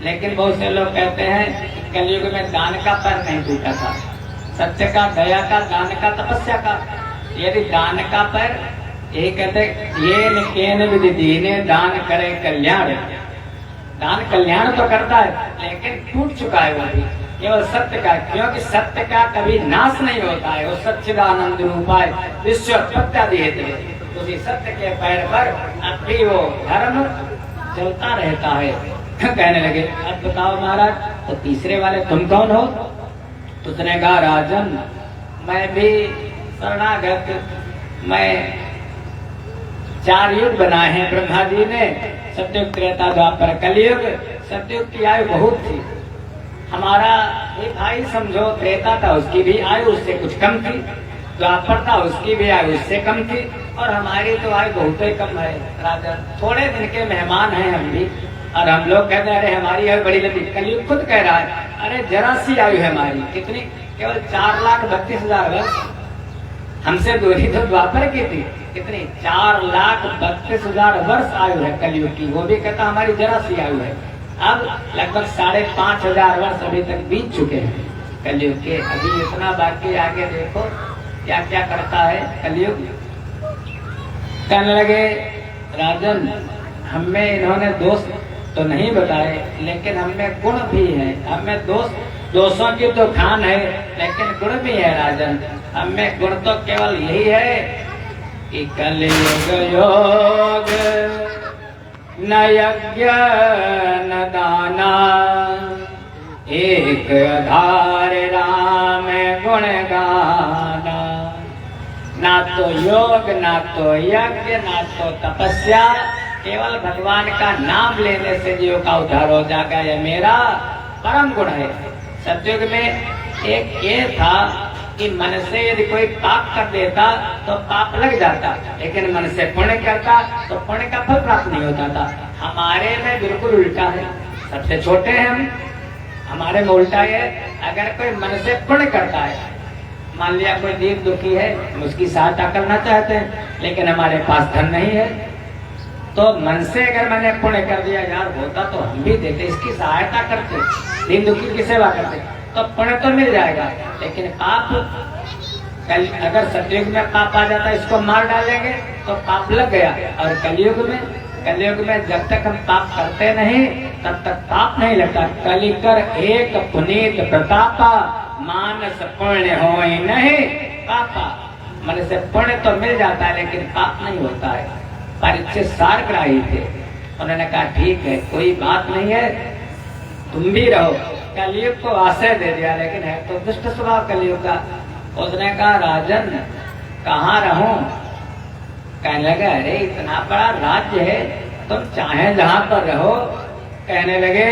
लेकिन बहुत से लोग कहते हैं कलयुग में दान का पैर नहीं टूटा था, सत्य का, दया का, दान का, तपस्या का। यदि दान का पैर, यही कहते ये निकेन विधि दीने दान करे कल्याण। दान कल्याण तो करता है लेकिन टूट चुका है वो भी केवल सत्य का, क्योंकि सत्य का कभी नाश नहीं होता है। वो सच्चिदानंद रूप है, विश्व उत्पत्ति हेतु। तो सत्य के पैर पर अब भी वो धर्म चलता रहता है। कहने लगे अब बताओ महाराज, तो तीसरे वाले तुम कौन हो? तो उसने कहा राजन मैं भी शरणागत, मैं 4 युग बनाए हैं ब्रह्मा जी ने, सतयुग, त्रेता, द्वापर, कलयुग। सतयुग की आयु बहुत थी, हमारा एक भाई समझो त्रेता था उसकी भी आयु उससे कुछ कम थी, द्वापर था उसकी भी आयु उससे कम थी, और हमारी तो आयु बहुत ही कम है राजा। थोड़े दिन के मेहमान हैं हम भी, और हम लोग कहते हैं अरे हमारी आयु बड़ी लंबी। कलयुग खुद कह रहा है अरे जरा सी आयु है हमारी, कितनी? केवल 4,32,000 वर्ष। हमसे दूरी तो द्वापर की थी, कितनी? 4,32,000 वर्ष आयु है कलयुग की। वो भी कहता हमारी जरा सी आयु है। अब लगभग 5,500 वर्ष अभी तक बीत चुके हैं कलयुग के, अभी इतना बाकी। आगे देखो क्या क्या करता है कलयुग। कहने लगे राजन, हमें इन्होंने दोष तो नहीं बताए, लेकिन हमें गुण भी है। हमें दोषों की तो खान है, लेकिन गुण भी है राजन। हमें गुण तो केवल यही है कि कलियुग योग न यज्ञ न दाना, एक आधार राम गुण गाना। ना तो योग, ना तो यज्ञ, ना तो तपस्या, केवल भगवान का नाम लेने से जीव का उद्धार हो जाएगा। यह मेरा परम गुण है। सतयुग में एक ये था कि मन से यदि कोई पाप कर देता तो पाप लग जाता, लेकिन मन से पुण्य करता तो पुण्य का फल प्राप्त नहीं होता था। हमारे में बिल्कुल उल्टा है, सबसे छोटे हैं हम, हमारे में उल्टा है। अगर कोई मन से पुण्य करता है, मान लिया कोई दीन दुखी है, हम उसकी सहायता करना चाहते हैं, लेकिन हमारे पास धन नहीं है, तो मन से अगर मैंने पुण्य कर दिया, यार होता तो हम भी देते, इसकी सहायता करते, दीन दुखी की सेवा करते, तो पुण्य तो मिल जाएगा। लेकिन पाप, अगर सतयुग में पाप आ जाता, इसको मार डालेंगे तो पाप लग गया। और कलयुग में जब तक हम पाप करते नहीं, तब तक पाप नहीं लगता। कलिकर एक पुनीत प्रतापा, मानस पुण्य हो नहीं पापा। मन से पुण्य तो मिल जाता है, लेकिन पाप नहीं होता है। परीक्षित सारग्राही थे, उन्होंने कहा ठीक है, कोई बात नहीं है, तुम भी रहो। कलयुग को आश्रय दे दिया, लेकिन है तो दुष्ट स्वभाव कलयुग का। उसने कहा राजन कहाँ रहूं? कहने लगे अरे इतना बड़ा राज्य है, तुम चाहे जहां पर रहो। कहने लगे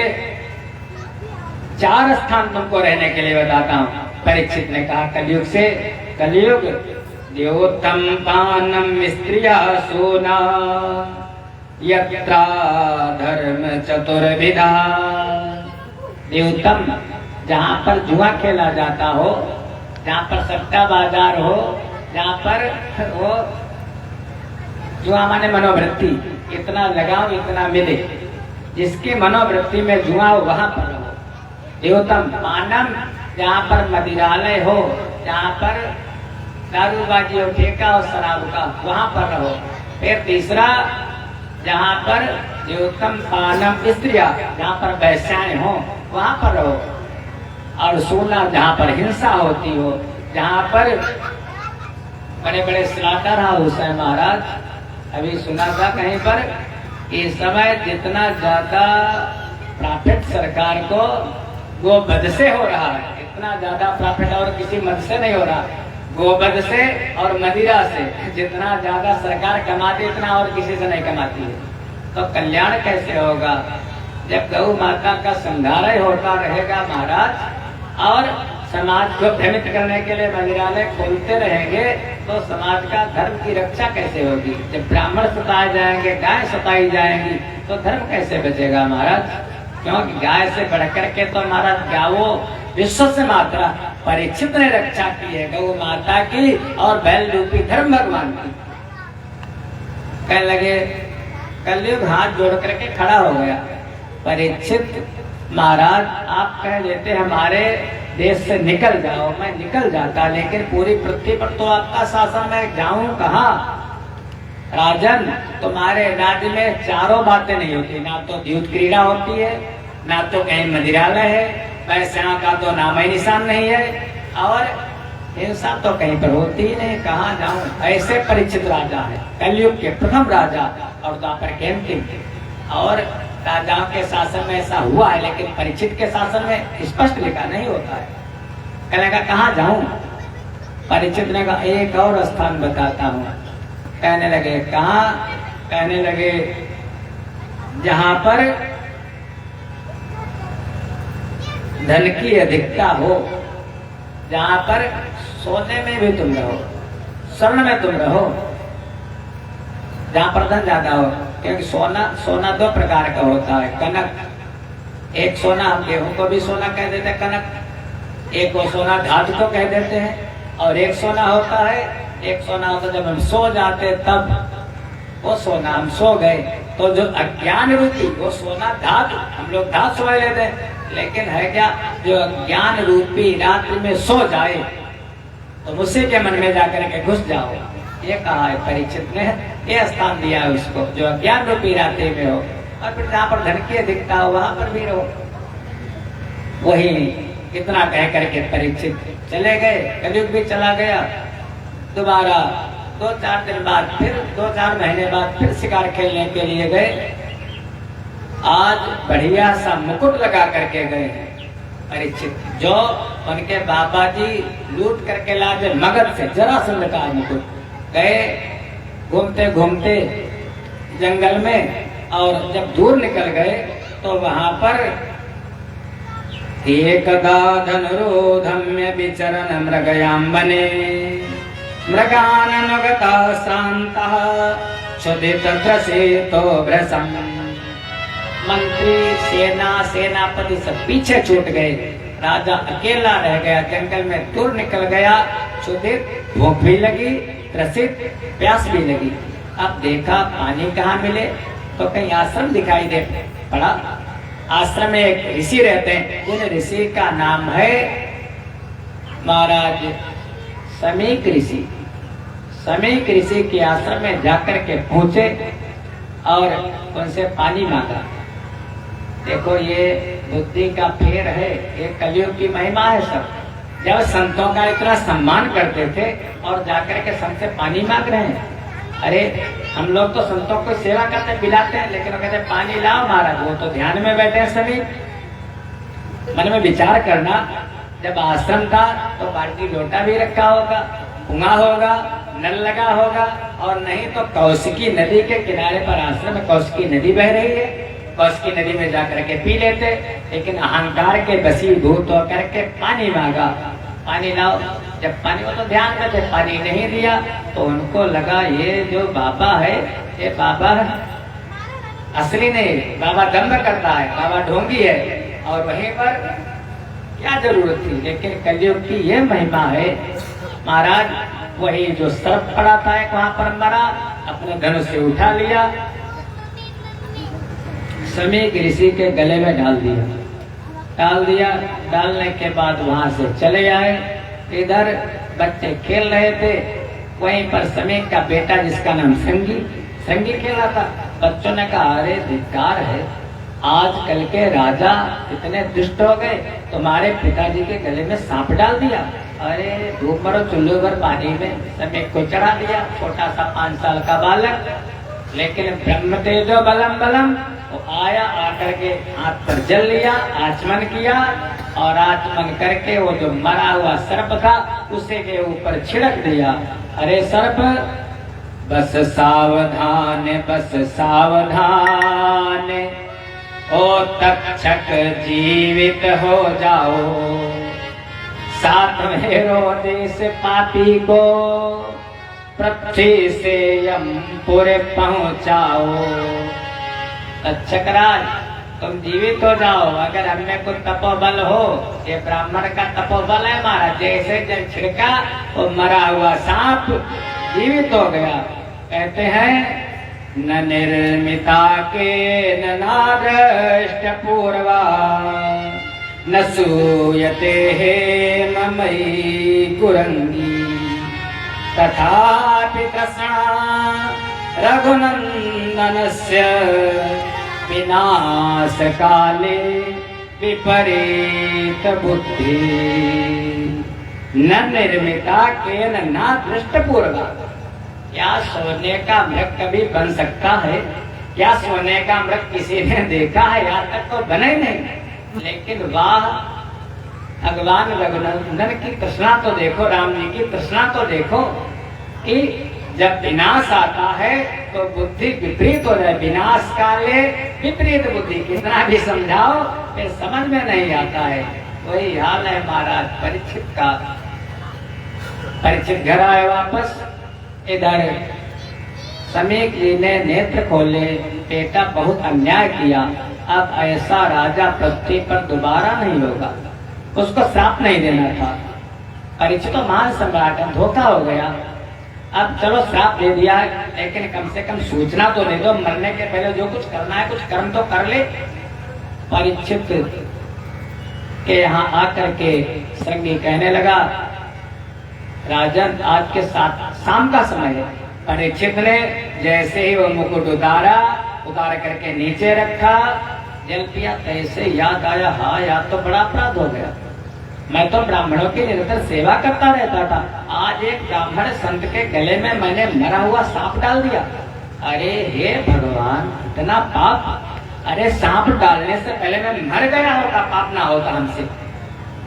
4 स्थान तुमको रहने के लिए बताता हूँ। परीक्षित ने कहा कलयुग से, कलयुग द्योतम पानम स्त्रिया सोना, यत्रा धर्म चतुर्विधा। द्योतम, जहाँ पर जुआ खेला जाता हो, जहाँ पर सट्टा बाजार हो, जहाँ पर वो जुआ माने मनोवृत्ति, इतना लगाओ इतना मिले, जिसकी मनोवृत्ति में जुआ हो वहां पर रहो। द्योतम पानम, जहाँ पर मदिरालय हो, जहाँ पर दारूबाजी हो, ठेका और शराब का, वहां पर रहो। फिर तीसरा, जहाँ पर द्योतम पानम स्त्रिया, जहाँ पर वैश्याएं हो वहां पर रहो। और सोना, जहाँ पर हिंसा होती हो, जहाँ पर बड़े बड़े स्लॉटर हाउस है महाराज। अभी सुना था कहीं पर कि इस समय जितना ज्यादा प्रॉफिट सरकार को गोवध से हो रहा है, इतना ज्यादा प्रॉफिट और किसी मद से नहीं हो रहा। गोवध से और मदिरा से जितना ज्यादा सरकार कमाती, इतना और किसी से नहीं कमाती है। तो कल्याण कैसे होगा जब गौ माता का संधारण होता रहेगा महाराज, और समाज को भ्रमित करने के लिए मंदिरालय खोलते रहेंगे, तो समाज का धर्म की रक्षा कैसे होगी? जब ब्राह्मण सताए जाएंगे, गाय सताई जाएंगी, तो धर्म कैसे बचेगा महाराज? क्योंकि गाय से बढ़कर के तो महाराज गावो विश्व से मात्रा। परीक्षित ने रक्षा की है गौ माता की और बैल रूपी धर्म भगवान की। कहने लगे, कलयुग हाथ जोड़ करके खड़ा हो गया। परीक्षित महाराज आप कह देते हमारे देश से निकल जाओ, मैं निकल जाता, लेकिन पूरी पृथ्वी पर तो आपका शासन, मैं जाऊं कहाँ? राजन, तुम्हारे राज्य में चारों बातें नहीं होती, ना तो द्यूत क्रीड़ा होती है, ना तो कहीं मंदिरालय है, वैश्या का तो नाम ही निशान नहीं है, और हिंसा तो कहीं पर होती ही नहीं, कहाँ जाऊं? ऐसे परीक्षित राजा है, कलयुग के प्रथम राजा, और द्वापर के अंतिम। और राजाओं के शासन में ऐसा हुआ है, लेकिन परीक्षित के शासन में स्पष्ट लिखा नहीं होता है। कहने लगा कहाँ जाऊं? परीक्षित ने कहा एक और स्थान बताता हूँ। कहने लगे कहाँ? कहने लगे जहां पर धन की अधिकता हो, जहां पर सोने में भी तुम रहो, स्वर्ण में तुम रहो, जहां पर धन ज्यादा हो। क्योंकि सोना 2 प्रकार का होता है। कनक, एक सोना, हम गेहूं को भी सोना कह देते हैं कनक, एक वो सोना धातु को कह देते हैं, और एक सोना होता है, एक सोना होता है जब हम सो जाते तब वो सोना, हम सो गए तो जो अज्ञान रूपी वो सोना धातु, हम लोग धातु समझ लेते हैं, लेकिन है क्या? जो अज्ञान रूपी रात्रि में सो जाए तो उसी के मन में जाकर के घुस जाओ, ये कहा है परीक्षित ने, ये स्थान दिया है उसको जो अज्ञान रूपी रात्रि में हो, और फिर जहाँ पर धनकीय दिखता हो वहां पर भी रहो। वही इतना कह करके परीक्षित चले गए। कलयुग भी चला गया। दोबारा 2-4 दिन बाद, फिर 2-4 महीने बाद फिर शिकार खेलने के लिए गए। आज बढ़िया सा मुकुट लगा करके गए हैं परीक्षित, जो उनके बाबा जी लूट करके लाए मगध से, जरासंध का मुकुट। गए घूमते घूमते जंगल में, और जब दूर निकल गए तो वहां पर एकदा धनुरोधम्य विचरण मृगयाम बने, मृगाननुगता श्रान्तः क्षुधित त्रसितो भ्रशं। मंत्री सेनापति सब पीछे छूट गए, राजा अकेला रह गया, जंगल में दूर निकल गया। क्षुधित, भूख भी लगी, त्रसित, प्यास भी लगी। अब देखा पानी कहाँ मिले, तो कहीं आश्रम दिखाई दे पड़ा। आश्रम में एक ऋषि रहते हैं, उन ऋषि का नाम है महाराज समीक ऋषि। समीक ऋषि के आश्रम में जाकर के पहुंचे और उनसे पानी मांगा। देखो ये बुद्धि का फेर है, ये कलयुग की महिमा है। सब जब संतों का इतना सम्मान करते थे और जाकर के संत से पानी मांग रहे हैं। अरे हम लोग तो संतों को सेवा करते पिलाते हैं, लेकिन वो कहते पानी लाओ महाराज, वो तो ध्यान में बैठे हैं सभी। मन में विचार करना, जब आश्रम था तो बाल्टी लोटा भी रखा होगा, कुआं होगा, नल लगा होगा, और नहीं तो कौशिकी नदी के किनारे पर आश्रम में कौशिकी नदी बह रही है, कौशिकी नदी में जाकर के पी लेते। लेकिन अहंकार के वशीभूत होकर के पानी मांगा, पानी लाओ। जब पानी, वो तो ध्यान में थे, पानी नहीं दिया तो उनको लगा ये जो बाबा है, ये बाबा असली नहीं, बाबा दंभ करता है, बाबा ढोंगी है। और वहीं पर क्या जरूरत थी, लेकिन कलयुग की ये महिमा है महाराज। वही जो सर्प पड़ा था एक वहां पर मरा, अपने धनुष से उठा लिया, समीक ऋषि के गले में डाल दिया। डालने के बाद वहां से चले आए। इधर बच्चे खेल रहे थे, वहीं पर समीक का बेटा जिसका नाम संगी खेल रहा था। बच्चों ने कहा अरे धिक्कार है, आजकल के राजा इतने दुष्ट हो गए, तुम्हारे पिताजी के गले में सांप डाल दिया। अरे धूप मरो चुल्लू भर पानी में समीक को चढ़ा दिया, छोटा सा 5 साल का बालक। लेकिन ब्रह्म तेजो बलम वो आया, आकर के हाथ पर जल लिया, आचमन किया, और आचमन करके वो जो मरा हुआ सर्प था उसे के ऊपर छिड़क दिया। अरे सर्प बस सावधान, बस सावधान, ओ तक्षक जीवित हो जाओ, साथ में हेरोदेस पापी को पृथ्वी से यमपुर पहुंचाओ। तक्षकराज तुम जीवित हो जाओ, अगर हमें कुछ तपोबल हो, ये ब्राह्मण का तपोबल है महाराज। जैसे जब छिड़का वो मरा हुआ सांप जीवित हो गया। कहते हैं न निर्मिता के नादृष्ट पूर्वा, न सूयते हे ममई कुरंगी, तथापि तृष्णा रघुनंदनस्य विनाश काले विपरीत बुद्धि। न निर्मिता के न दृष्ट पूर्वा। क्या सोने का मृग कभी बन सकता है? क्या सोने का मृग किसी ने देखा है? आज तक तो बने नहीं। लेकिन वाह, भगवान रघुनंदन की तृष्णा तो देखो, राम जी की तृष्णा तो देखो कि जब विनाश आता है तो बुद्धि विपरीत हो जाए। विनाश काले विपरीत बुद्धि, कितना भी समझाओ फिर समझ में नहीं आता है। वही हाल है महाराज परीक्षित का। परीक्षित घर आए वापस। इधर समीक जी ने नेत्र खोले, बेटा बहुत अन्याय किया, अब ऐसा राजा पृथ्वी पर दोबारा नहीं होगा। उसको श्राप नहीं देना था। परीक्षित तो महान सम्राट है, धोखा हो गया। अब चलो श्राप दे दिया, लेकिन कम से कम सूचना तो दे दो, मरने के पहले जो कुछ करना है कुछ कर्म तो कर ले। परीक्षित के यहाँ आकर के संगी कहने लगा, राजन आज के साथ शाम का समय है। परीक्षित ने जैसे ही वो मुकुट उतार करके नीचे रखा, जल पिया, तैसे याद आया, हाँ याद तो बड़ा अपराध हो गया, मैं तो ब्राह्मणों की निरंतर सेवा करता रहता था, आज एक ब्राह्मण संत के गले में मैंने मरा हुआ सांप डाल दिया। अरे हे भगवान, इतना पाप! अरे सांप डालने से पहले मैं मर गया होता, पाप ना होता हमसे।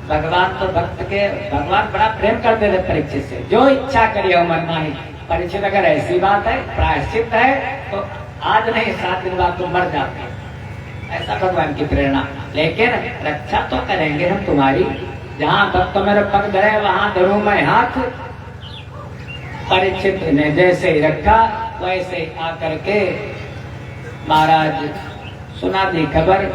भगवान तो भगवान बड़ा प्रेम करते थे परीक्षित से, जो इच्छा करी हो मनमानी। परीक्षित अगर ऐसी बात है, प्रायश्चित है, तो आज नहीं 7 दिन बाद तुम मर जाते, ऐसा भगवान की प्रेरणा। लेकिन रक्षा तो करेंगे हम तुम्हारी, जहाँ भक्त मेरे पग धरे वहां धरूं मैं हाथ। परीक्षित ने जैसे ही रखा वैसे आकर के महाराज सुना दी खबर,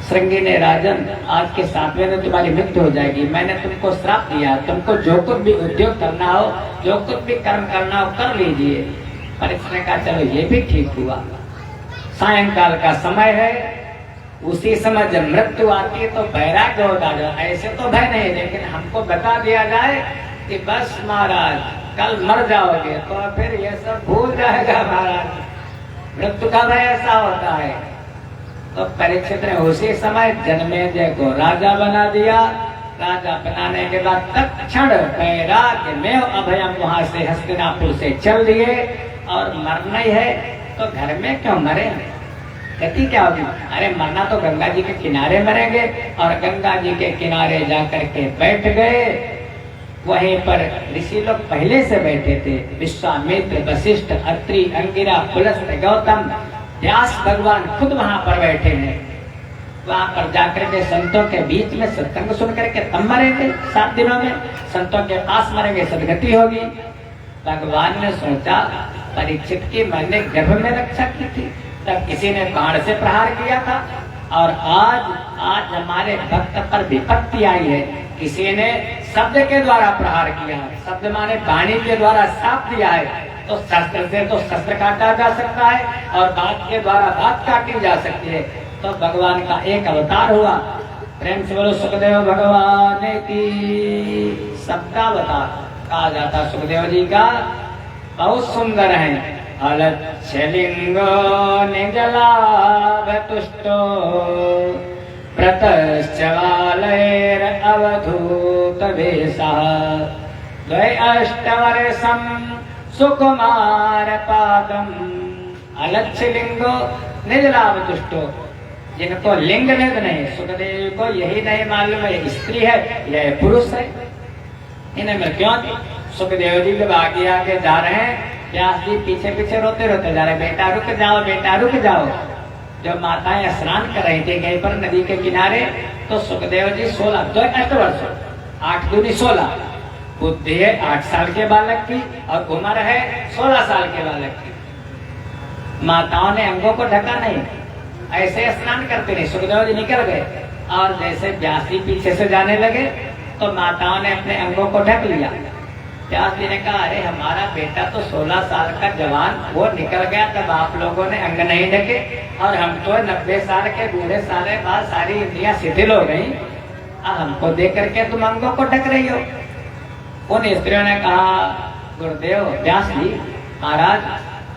श्रृंगी ने, राजन आज के 7वें दिन तुम्हारी मृत्यु हो जाएगी, मैंने तुमको श्राप दिया, तुमको जो कुछ भी उद्योग करना हो, जो कुछ भी कर्म करना हो कर लीजिए। परीक्षित ने कहा चलो ये भी ठीक हुआ, सायंकाल का समय है, उसी समय जब मृत्यु आती है तो वैराग्य होता जाए, ऐसे तो भय नहीं, लेकिन हमको बता दिया जाए कि बस महाराज कल मर जाओगे, तो फिर ये सब भूल जाएगा महाराज, मृत्यु का भय ऐसा होता है। तो परीक्षित ने उसी समय जन्मेजय को राजा बना दिया। राजा बनाने के बाद तत्क्षण वैराग्य में अभयम वहां से हस्तिनापुर से चल दिए, और मरना ही है तो घर में क्यों मरे, गति क्या होगी? अरे मरना तो गंगा जी के किनारे मरेंगे, और गंगा जी के किनारे जाकर के बैठ गए। वहीं पर ऋषि लोग पहले से बैठे थे, विश्वामित्र, वशिष्ठ, अत्रि, अंगिरा, पुलस्त्य, गौतम, व्यास भगवान खुद वहां पर बैठे हैं। वहां पर जाकर के संतों के बीच में सत्संग सुन करके तब मरेंगे, 7 दिनों में संतों के पास मरेंगे, सदगति होगी। भगवान ने सोचा परीक्षित की मैंने गर्भ में रक्षा की थी, तब किसी ने बाण से प्रहार किया था, और आज हमारे भक्त पर विपत्ति आई है, किसी ने शब्द के द्वारा प्रहार किया है, शब्द माने वाणी के द्वारा श्राप दिया है। तो शस्त्र से तो शस्त्र काटा जा सकता है, और बात के द्वारा बात काटी जा सकती है। तो भगवान का एक अवतार हुआ, प्रेम से बोलो सुखदेव भगवान की। सबका अवतार कहा जाता सुखदेव जी का, बहुत सुंदर है। अलच्छलिंगो निजलाभ तुष्टो प्रतश्चवालैर अवधूत वेशः द्वै अष्टवर्षं सुकुमार पादम। अलच्छलिंगो निजलाभ तुष्टो, जिनको लिंग भेद नहीं, सुखदेव को यही नहीं मालूम है स्त्री है या पुरुष है, इन्हें मैं क्यों? सुखदेव जी जब आगे आगे जा रहे हैं, व्यास जी पीछे पीछे रोते रोते जा रहे, बेटा रुक जाओ, बेटा रुक जाओ। जब माताएं स्नान कर रही थी कहीं पर नदी के किनारे, तो सुखदेव जी 8 वर्ष, 8 दूनी 16, बुद्धि है 8 साल के बालक की, और उम्र है 16 साल के बालक की। माताओं ने अंगों को ढका नहीं, ऐसे स्नान करते नहीं। सुखदेव जी निकल गए, और जैसे व्यास जी पीछे से जाने लगे, तो माताओं ने अपने अंगों को ढक लिया। व्यास जी ने कहा अरे हमारा बेटा तो 16 साल का जवान, वो निकल गया, तब आप लोगों ने अंग नहीं ढके, और हम तो 90 साल के बूढ़े साले बाद सारी इंद्रियां शिथिल हो गई, अब हमको देख करके तुम अंगों को ढक रही हो। उन स्त्रियों ने कहा गुरुदेव व्यास जी महाराज,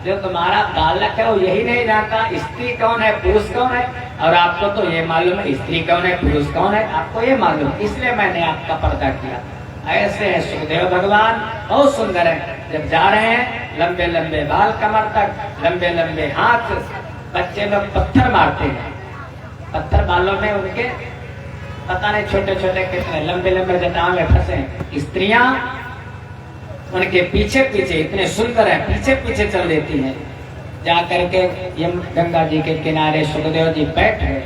जो तुम्हारा बालक है वो यही नहीं जानता स्त्री कौन है पुरुष कौन है, और आपको तो ये मालूम है स्त्री कौन है पुरुष कौन है, आपको ये मालूम, इसलिए मैंने आपका पर्दा किया। ऐसे है सुखदेव भगवान, बहुत सुंदर है। जब जा रहे हैं लंबे लंबे बाल कमर तक, लंबे लंबे हाथ, बच्चे लोग पत्थर मारते हैं, पत्थर बालों में उनके पता नहीं छोटे छोटे कितने लंबे लंबे जटाओं में फंसे। स्त्रियां उनके पीछे पीछे इतने सुंदर है, पीछे पीछे चल देती हैं। जाकर के यम गंगा जी के किनारे सुखदेव जी बैठे,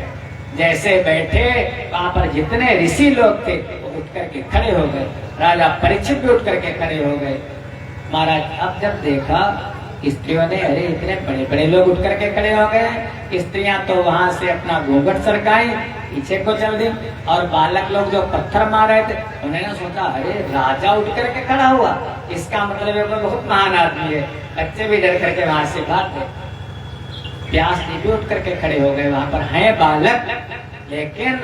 जैसे बैठे वहां पर जितने ऋषि लोग थे वो उठ करके खड़े हो गए। राजा परीक्षित भी उठ करके खड़े हो गए। महाराज अब जब देखा स्त्रियों ने, अरे इतने बड़े बड़े लोग उठ करके खड़े हो गए, स्त्रियां तो वहां से अपना घूंघट सरकाई पीछे को चल दी, और बालक लोग जो पत्थर मार रहे थे उन्होंने सोचा अरे राजा उठ करके खड़ा हुआ, इसका मतलब है कोई बहुत महान आदमी है। बच्चे भी डर करके वहां से भाग गए। व्यास जी भी उठ करके खड़े हो गए, वहां पर हैं बालक, लेकिन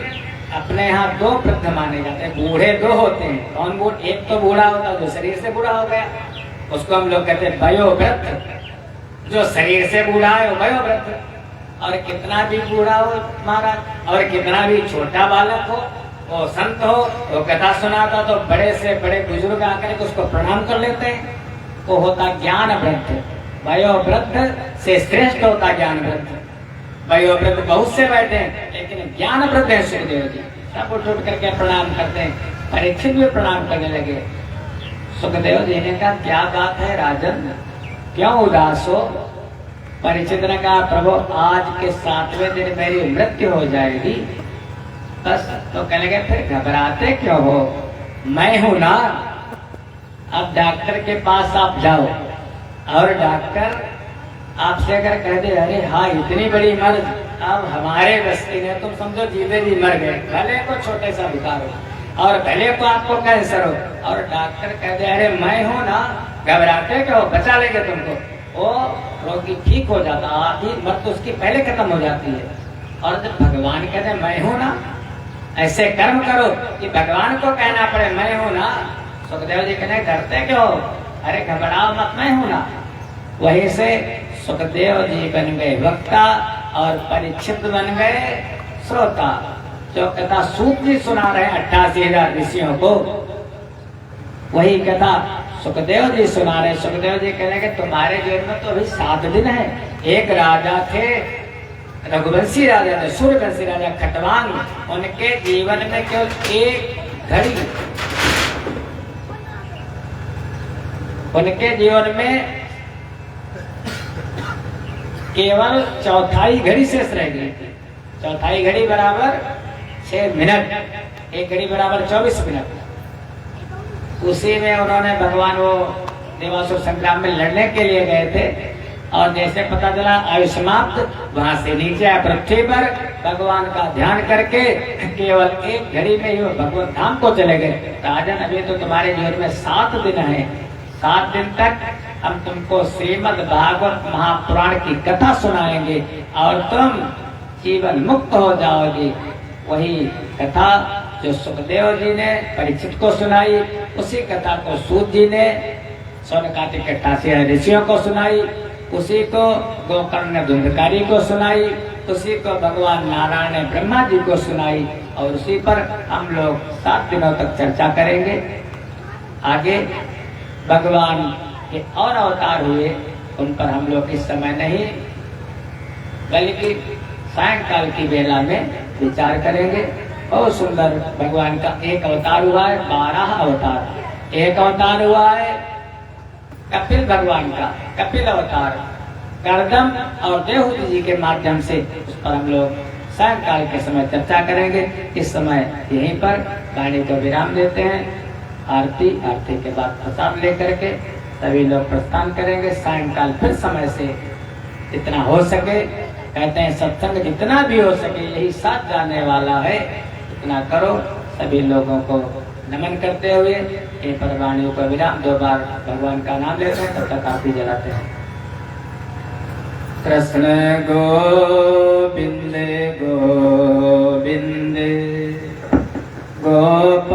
अपने यहाँ दो वृद्ध माने जाते हैं, बूढ़े दो होते हैं। कौन बूढ़? एक तो बूढ़ा होता है जो शरीर से बूढ़ा हो गया, उसको हम लोग कहते हैं वयोवृद्ध। जो शरीर से बूढ़ा है वो वयोवृद्ध। और कितना भी बूढ़ा हो महाराज, और कितना भी छोटा बालक हो, वो संत हो, वो कथा सुनाता तो बड़े से बड़े बुजुर्ग आकर के उसको प्रणाम कर लेते हैं। वो होता ज्ञान वृद्ध। वयोवृद्ध से श्रेष्ठ होता ज्ञान वृद्ध। वयोवृद्ध बहुत से बैठे हैं, लेकिन ज्ञान वृद्ध है सुखदेव जी। सब उठ उठ करके प्रणाम करते हैं। परीक्षित भी प्रणाम करने लगे। सुखदेव जी ने कहा, क्या बात है राजन, क्यों उदास हो? परीक्षित ने कहा, प्रभु आज के 7वें दिन मेरी मृत्यु हो जाएगी बस। तो कहने लगे, फिर घबराते क्यों हो? मैं हूं ना। अब डॉक्टर के पास आप जाओ और डॉक्टर आपसे अगर कह दे, अरे हाँ इतनी बड़ी मर्ज अब हमारे बस की नहीं, तुम समझो जीते जी मर गए, भले को छोटे सा बुखार हो और भले को आपको कैंसर हो, और डॉक्टर कह दे अरे मैं हूं ना, घबराते क्यों, बचा लेंगे तुमको। वो रोगी ठीक हो जाता, आधी मर्द तो उसकी पहले खत्म हो जाती है। और जब भगवान कहते मैं हूं ना, ऐसे कर्म करो कि भगवान को कहना पड़े मैं हूं ना। सुखदेव जी कहने डरते क्यों, अरे घबराओ मत, मैं हूं ना। वहीं से सुखदेव जी बन गए वक्ता और परीक्षित बन गए श्रोता। जो कथा सूत जी सुना रहे 88,000 ऋषियों को, वही कथा सुखदेव जी सुना रहे। सुखदेव जी कह रहे कि तुम्हारे जीवन में तो अभी 7 दिन है। एक राजा थे, रघुवंशी राजा थे, सूर्यवंशी राजा खटवांग, उनके जीवन में केवल एक घड़ी, उनके जीवन में केवल चौथाई घड़ी शेष रह गई थी। चौथाई घड़ी बराबर 6 मिनट, एक घड़ी बराबर 24 मिनट। उसी में उन्होंने भगवान वो देवासुर संग्राम में लड़ने के लिए गए थे, और जैसे पता चला आयु समाप्त, वहां से नीचे आए पृथ्वी पर, भगवान का ध्यान करके केवल एक घड़ी में ही वो भगवत धाम को चले गए। राजन अभी तो तुम्हारे जीवन में 7 दिन है, 7 दिन तक हम तुमको श्रीमद् भागवत महापुराण की कथा सुनाएंगे और तुम जीवन मुक्त हो जाओगे। वही कथा जो सुखदेव जी ने परीक्षित को सुनाई, उसी कथा को सूत जी ने सौनकादि के 88 ऋषियों को सुनाई, उसी को गोकर्ण ने धुंधकारी को सुनाई, उसी को भगवान नारायण ने ब्रह्मा जी को सुनाई, और उसी पर हम लोग 7 दिनों तक चर्चा करेंगे। आगे भगवान के और अवतार हुए, उन पर हम लोग इस समय नहीं, बल्कि सायंकाल की बेला में विचार करेंगे। बहुत सुंदर भगवान का एक अवतार हुआ है, 12 अवतार। एक अवतार हुआ है कपिल भगवान का, कपिल अवतार, कर्दम और देवहूति जी के माध्यम से, उस पर हम लोग सायंकाल के समय चर्चा करेंगे। इस समय यहीं पर वाणी को विराम देते हैं। आरती के बाद प्रसाद लेकर के सभी लोग प्रस्थान करेंगे। सायंकाल फिर समय से जितना हो सके, कहते हैं सत्संग जितना भी हो सके यही साथ जाने वाला है, इतना करो। सभी लोगों को नमन करते हुए ये पर वाणी को विराम, 2 बार भगवान का नाम लेते हैं, तब तक आरती जलाते हैं। कृष्ण गोविंद गोविंद गोप